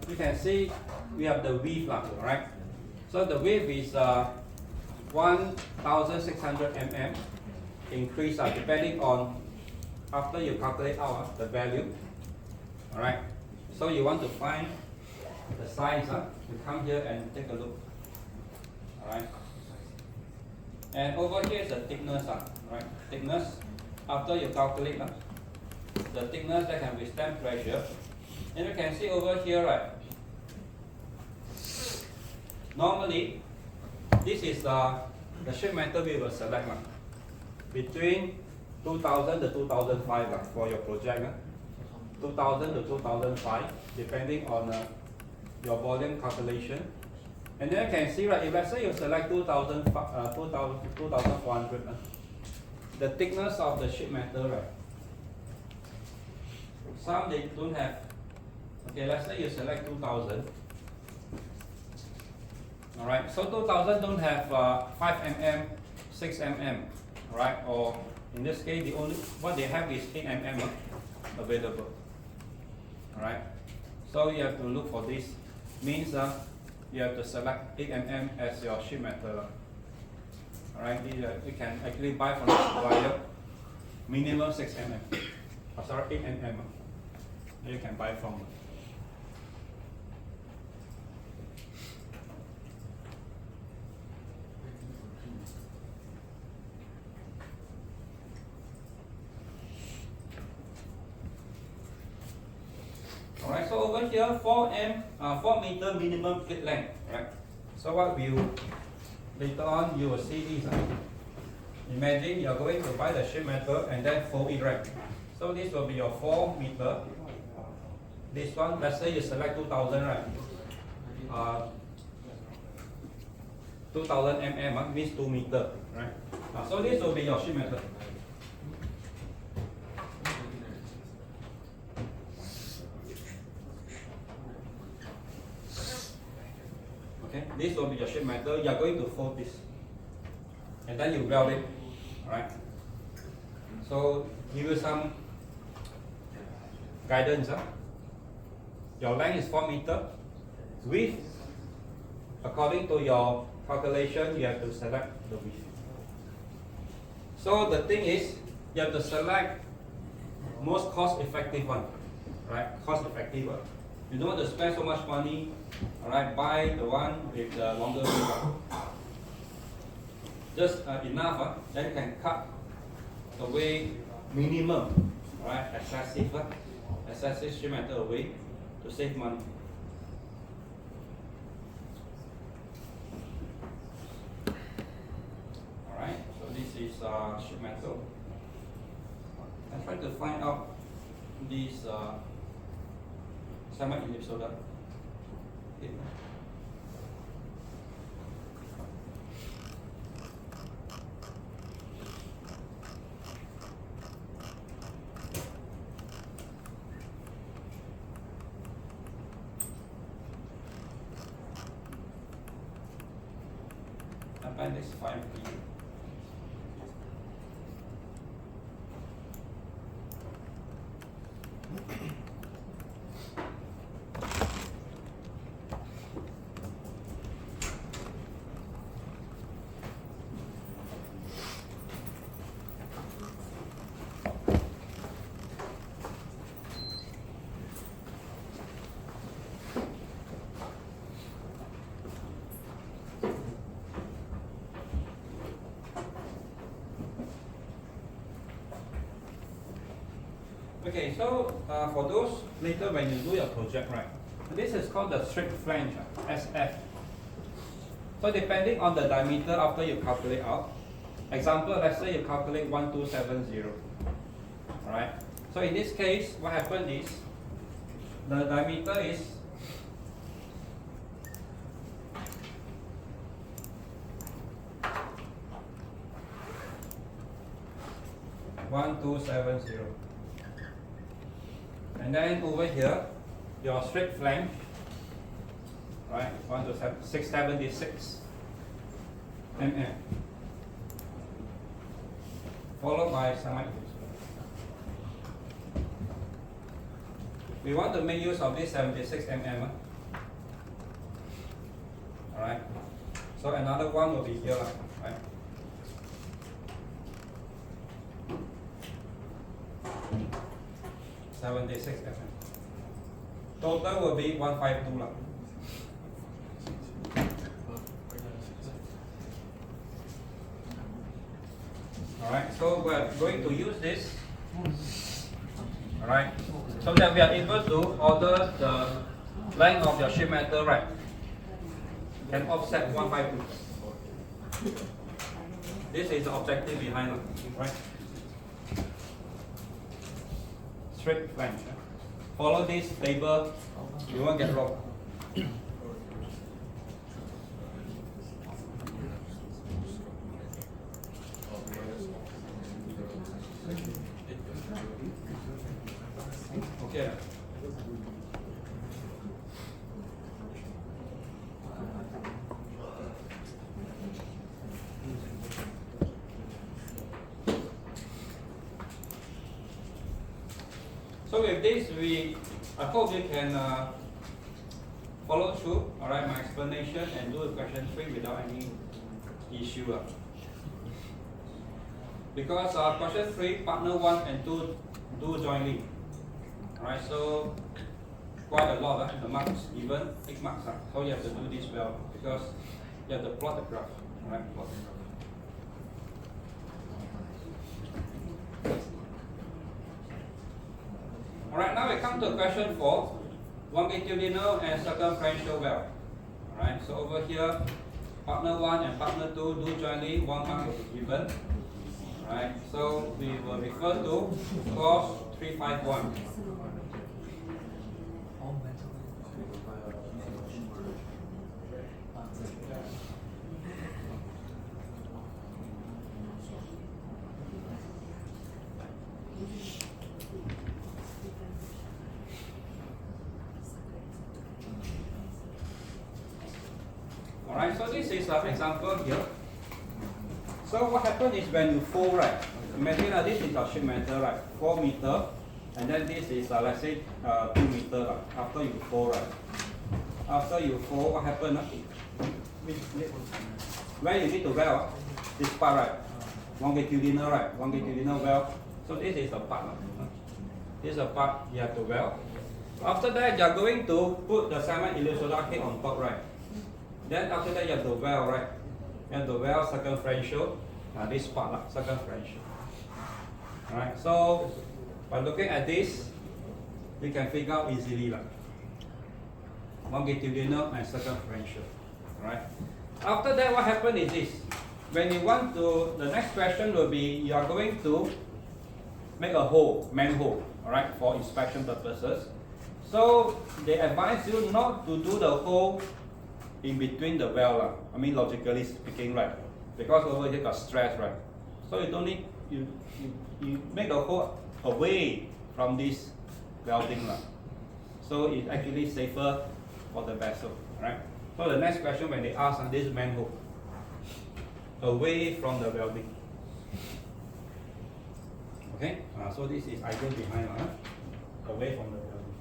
you can see we have the width, right? So the width is 1,600 mm increase depending on after you calculate out the value. Alright, so you want to find the size, you come here and take a look. Alright. And over here is the thickness, right? Thickness, after you calculate the thickness that can withstand pressure. And you can see over here, right? Normally, this is the sheet metal we will select between 2000 to 2005 for your project. 2000 to 2005, depending on your volume calculation. And then you can see, right, if let's say you select 2400, the thickness of the sheet metal, right? Some they don't have. Okay, let's say you select 2000. Alright, so 2000 don't have 5 mm, 6 mm, right? Or in this case, the only what they have is 8 mm available. Alright, so you have to look for this. Means you have to select 8 mm as your sheet metal. Alright, you can actually buy from the supplier minimum 6 mm. Oh, sorry, 8 mm. You can buy from. Alright, so over here 4 meter minimum plate length, right? So what will later on you will see this. Imagine you are going to buy the sheet metal and then fold it, right? So this will be your 4 meter. This one, let's say you select 2000, right? 2000 mm means 2 meter, right? So this will be your sheet metal. Okay, this will be your sheet metal. You are going to fold this, and then you weld it. Alright. So give you some guidance. Your length is 4 meter, width according to your calculation, you have to select the width. So the thing is, you have to select most cost-effective one, right? Cost-effective one. You don't want to spend so much money, alright? Buy the one with the longer width. Just enough, then you can cut away minimum, right? Excessive sheet metal away to save money. Alright, so this is sheet metal. I try to find out this semi-ellipsoidal. Okay. Appendix 5B. Okay, so for those later when you do your project, right, this is called the straight flange, SF. So depending on the diameter after you calculate out, example, let's say you calculate 1270, alright. So in this case, what happened is, the diameter is 1270. And then over here, your straight flange, right, 676 mm, followed by semi-ellipsoidal. We want to make use of this 76 mm. Alright, so another one will be here, right? $76 mm. Total will be 152 lah. Alright, so we are going to use this. Alright, so that we are able to order the length of your sheet metal, right? Can offset 152. This is the objective behind it, right? Straight flange. Follow this table, you won't get wrong. Okay. So with this, I hope you can follow through, alright, my explanation and do question 3 without any issue. Because question 3, partner 1 and 2 do jointly. Alright, so quite a lot, the marks, even 8 marks. So you have to do this well because you have to plot the graph. Alright, plot the graph. Alright, now we come to question 4, longitudinal and circumferential well. Alright, so over here, partner 1 and partner 2 do jointly, 1 mark will be given. Alright, so we will refer to clause 351. Alright, so this is an example here. So what happens is when you fold, right? Imagine this is a sheet metal, right? 4 meter, and then this is let's say 2 meter, after you fold, right? after you fold, what happened? Where you need to weld? This part, right? Longitudinal, right? Longitudinal weld. So this is the part. This is the part you have to weld. After that, you are going to put the semi-ellipsoidal head on top, right? Then after that, you have to weld, right? You have to weld circumferential. This part, circumferential. Alright, so by looking at this, you can figure out easily longitudinal and circumferential. Alright. After that, what happened is this. When you want to, the next question will be, you are going to make a hole, manhole, alright, for inspection purposes. So they advise you not to do the hole in between the weld, I mean logically speaking, right? Because over here got stress, right? So you don't need, you make the hole away from this welding, so it's actually safer for the vessel, right? So the next question when they ask on this manhole, away from the welding. Okay, so this is idea behind, away from the welding.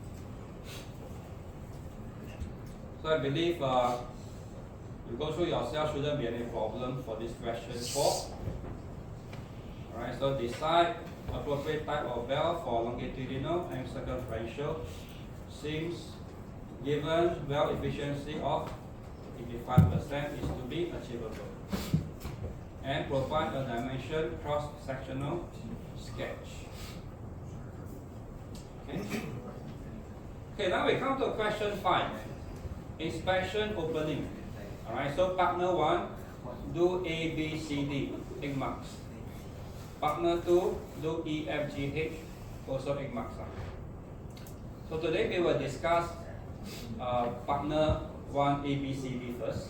So I believe you go through yourself, shouldn't be any problem for this question 4. Alright, so decide appropriate type of weld for longitudinal and circumferential seams given weld efficiency of 85% is to be achievable. And provide a dimension cross-sectional sketch. Okay. Okay, now we come to question 5. Inspection opening. Alright, so partner 1, do A, B, C, D, 8 marks. Partner 2, do E, F, G, H, also 8 marks. So today we will discuss partner 1, A, B, C, D first.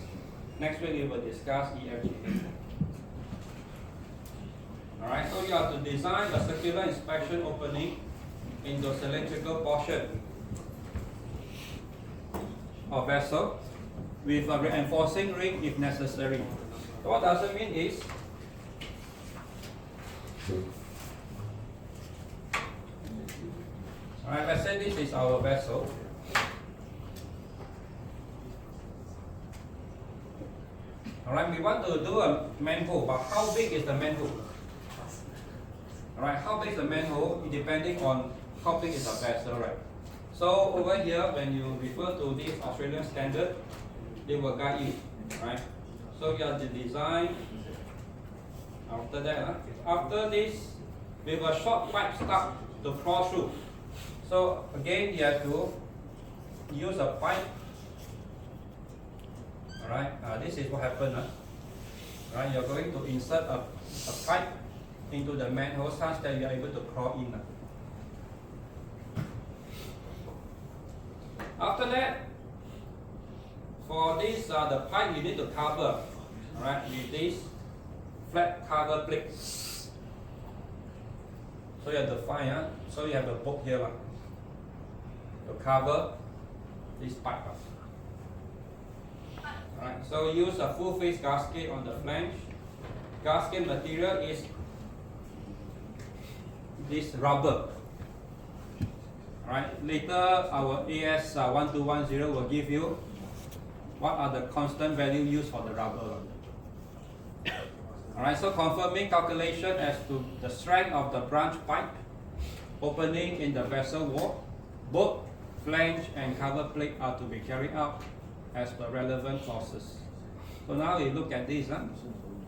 Next week we will discuss E, F, G, H. Alright, so you have to design a circular inspection opening in the cylindrical portion of vessel with a reinforcing ring if necessary. So what does it mean is, alright, let's say this is our vessel. Alright, we want to do a manhole, but how big is the manhole? Alright, how big is the manhole? Depending on how big is the vessel, right? So over here, when you refer to this Australian standard, they will guide you, right? So you have to design. After that, after this, with a short pipe stub to crawl through. So again, you have to use a pipe. Alright, this is what happened. Right, you're going to insert a pipe into the manhole such that you are able to crawl in. After that, for this, the pipe you need to cover, alright, with this flat cover plate. So you have to find, so you have a bolt here to cover this pipe. Alright, so use a full face gasket on the flange. Gasket material is this rubber. Alright, later our AS 1210 will give you what are the constant value used for the rubber. Alright, so confirming calculation as to the strength of the branch pipe opening in the vessel wall. Both flange and cover plate are to be carried out as per relevant clauses. So now we look at this.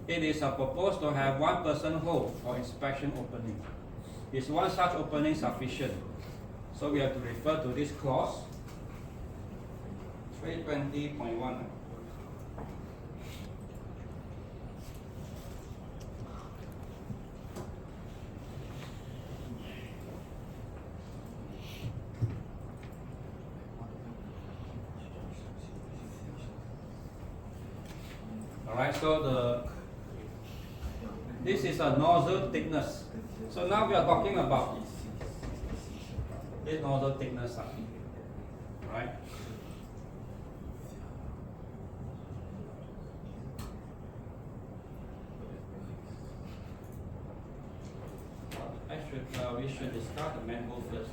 It is proposed to have 1 person hole for inspection opening. Is one such opening sufficient? So we have to refer to this clause 320.1. Alright, so this is a nozzle thickness. So now we are talking about this nozzle thickness. Right? We should discuss the manhole first.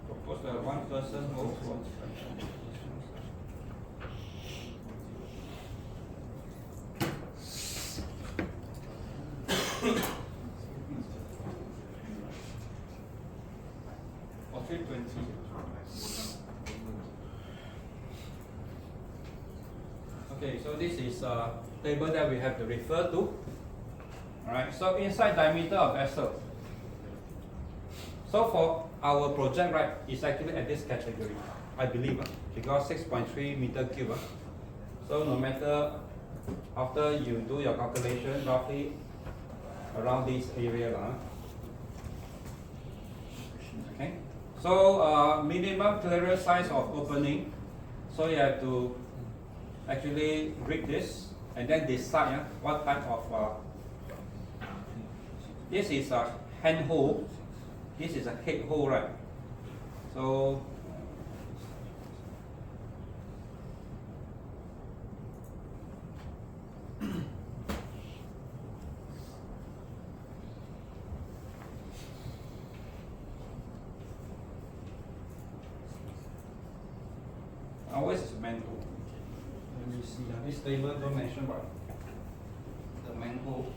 Propose to have 1 person hole for inspection. 320. Okay, so this is a table that we have to refer to. Alright, so inside diameter of vessel. So for our project, right, it's actually at this category, I believe, because 6.3 meter cube. So no matter after you do your calculation, roughly around this area. Okay, so minimum clearance size of opening. So you have to actually read this and then decide what type of. This is a hand hole. This is a head hole, right? So ours is a manhole. Let me see. This table don't mention about the manhole.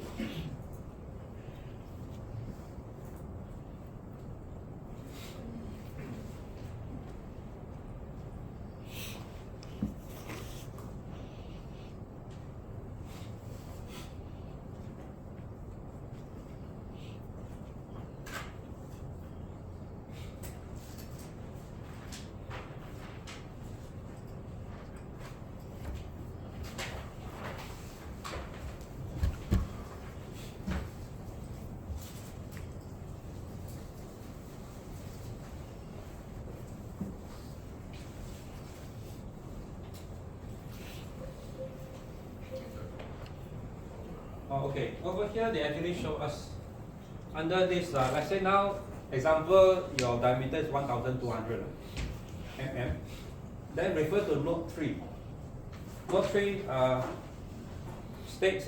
Oh, okay, over here they actually show us under this, let's say now, example, your diameter is 1200 mm. Then refer to note 3. Note 3 states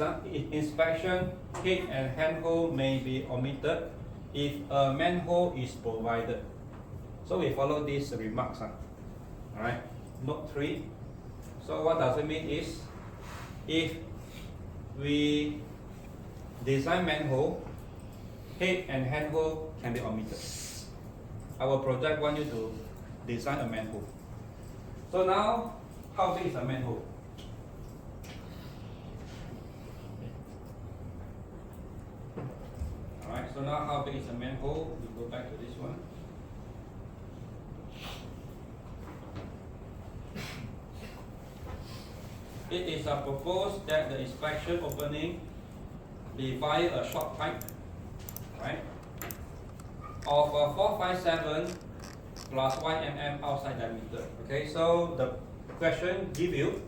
inspection, head and handhole may be omitted if a manhole is provided. So we follow these remarks. Alright, note 3. So what does it mean is, if we design manhole, head and handhole can be omitted. Our project wants you to design a manhole. So now, how big is a manhole? Alright, so now how big is a manhole? We go back to this one. It is proposed that the inspection opening be via a short pipe, right, of 457 plus 1 mm outside diameter. Okay, so the question give you,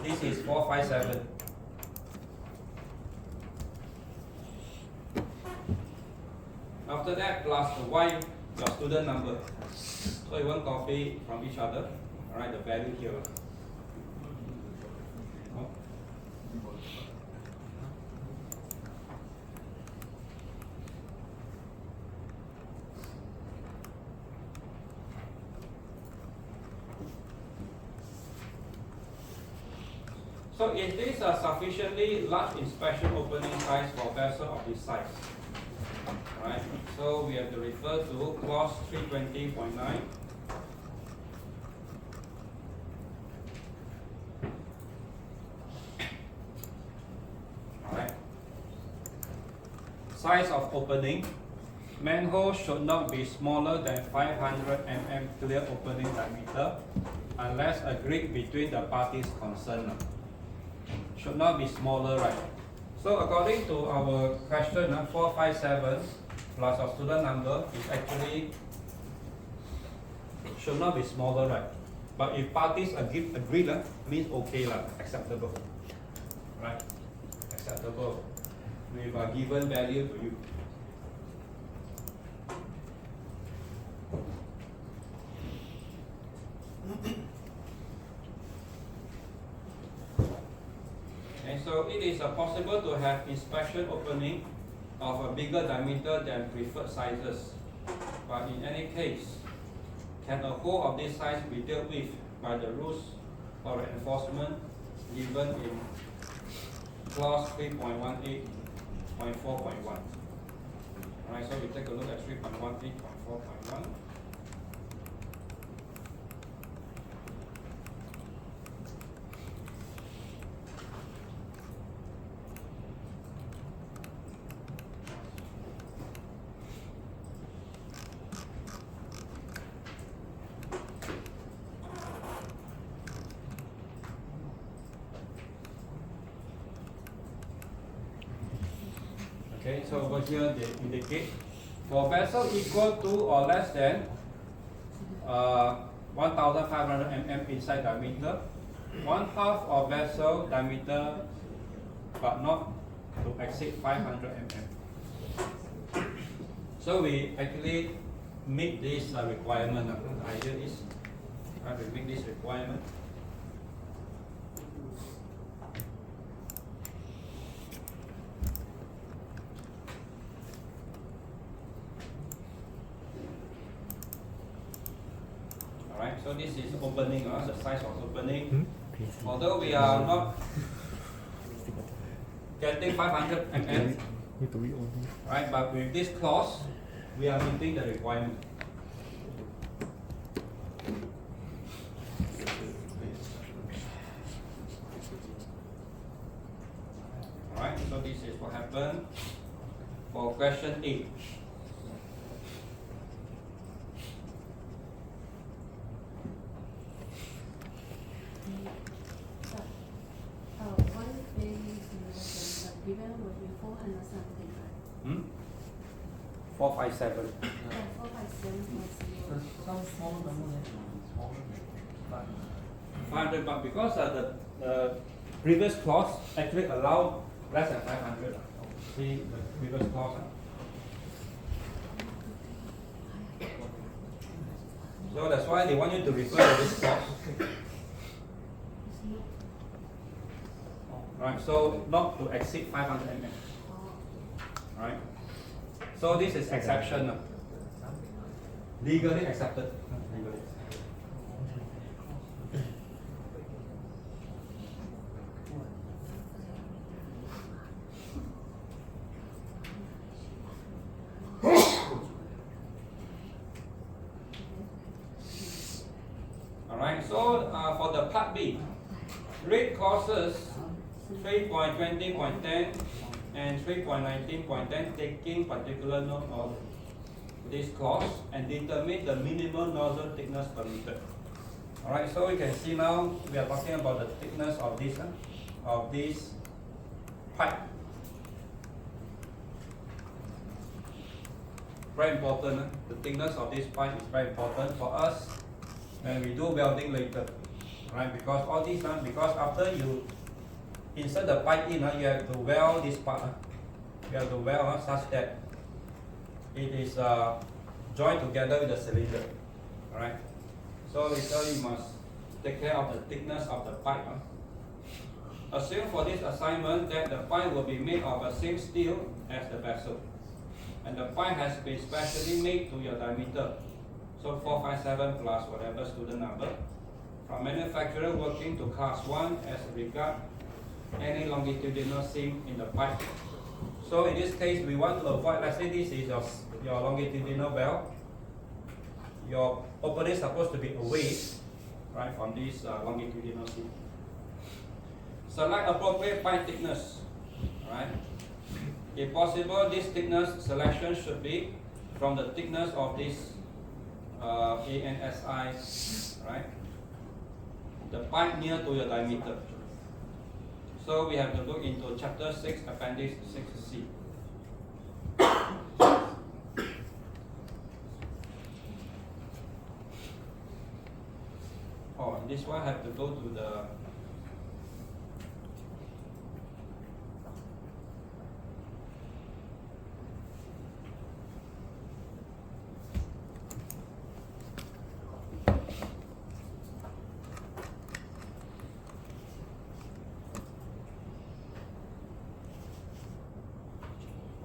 this is 457. After that, plus the y, your student number. So you won't copy from each other. Alright, the value here. So is this a sufficiently large inspection opening size for vessel of this size? Right. So we have to refer to clause 320.9. Alright. Size of opening. Manhole should not be smaller than 500 mm clear opening diameter unless agreed between the parties concerned. Should not be smaller, right? So according to our question, 457 plus our student number is actually should not be smaller, right? But if parties agree means okay, acceptable, right? Acceptable with a given value to you. And so it is possible to have inspection opening of a bigger diameter than preferred sizes. But in any case, can a hole of this size be dealt with by the rules or enforcement given in clause 3.18.4.1? Alright, so we take a look at 3.18.4.1. Okay, so over here they indicate for vessel equal to or less than 1,500 mm inside diameter, 1/2 of vessel diameter but not to exceed 500 mm. So we actually meet this requirement. The idea is we meet this requirement. Alright, so this is opening, the size of opening. Although we are not getting 500 mm, Need to read all these. right, but with this clause, we are meeting the requirement. Alright, so this is what happened for question 8. One phase the given will be 400 something, right? 457. Yeah, 457 Some small number there. Smaller. 500, but because the previous clause actually allowed less than 500. See the previous clause. So that's why they want you to refer to this clause. Right, so not to exceed 500 mm. Right? So this is exception. Legally accepted. Legally. Alright, so for the part B, read clauses 3.20.10 and 3.19.10, taking particular note of this clause and determine the minimum nozzle thickness permitted. Alright, so you can see now we are talking about the thickness of this pipe. Very important. The thickness of this pipe is very important for us when we do welding later. Right? Because all these, because after you insert the pipe in, you have to weld this part. You have to weld such that it is joined together with the cylinder. Alright? So you must take care of the thickness of the pipe. Assume for this assignment that the pipe will be made of the same steel as the vessel. And the pipe has been specially made to your diameter. So 457 plus whatever student number. From manufacturer working to class 1 as regard any longitudinal seam in the pipe. So in this case, we want to avoid, let's say this is your longitudinal weld. Your opening is supposed to be away, right, from this longitudinal seam. Select appropriate pipe thickness, right? If possible, this thickness selection should be from the thickness of this ANSI, right? The pipe near to your diameter. So we have to look into chapter 6, appendix 6C. Oh, this one have to go to the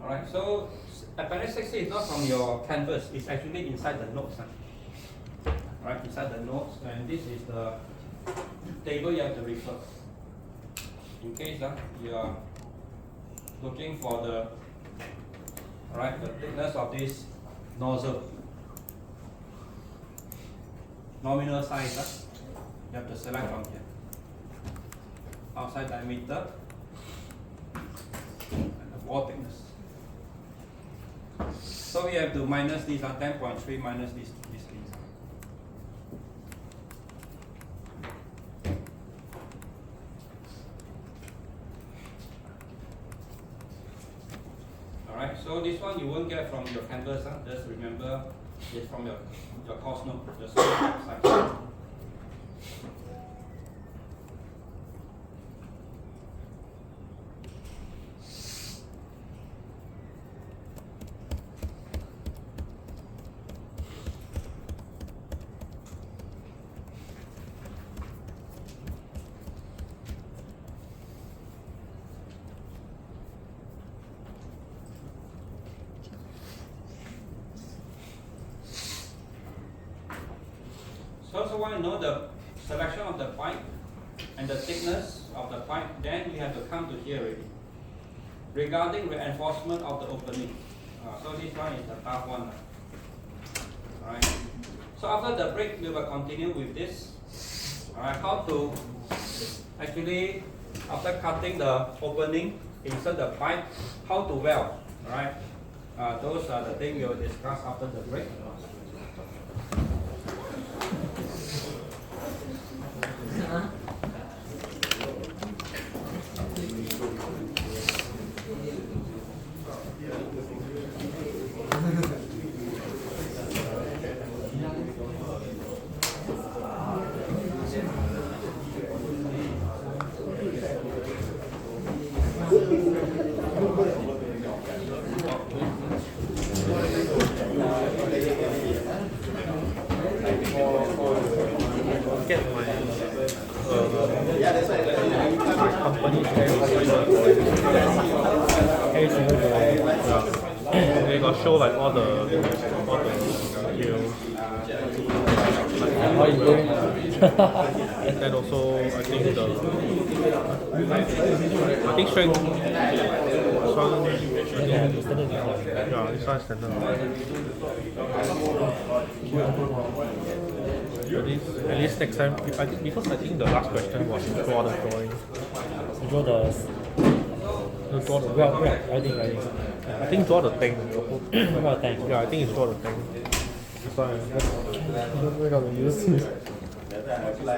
Alright, so appendix 6C is not from your canvas, it's actually inside the notes. Right, inside the notes, and this is the table you have to refer. In case you are looking for the thickness of this nozzle. Nominal size, you have to select from here. Outside diameter and the wall thickness. So we have to minus this, 10.3 minus this. one you won't get from your canvas. Just remember it's from your course note. Just side. So when you know the selection of the pipe and the thickness of the pipe, then we have to come to here already. Regarding reinforcement of the opening. So this one is a tough one. Alright. So after the break, we will continue with this. Alright, how to actually, after cutting the opening, insert the pipe, how to weld. Alright. Those are the things we will discuss after the break. Get my company they got show like all the skills. How you doing? And also I think strength. This one, yeah, this one is standard. At least next time, because I think the last question was to draw the drawing. You draw the Draw the well, I think draw the tank. well tank. Yeah, I think it's draw the tank. That's why. We're gonna use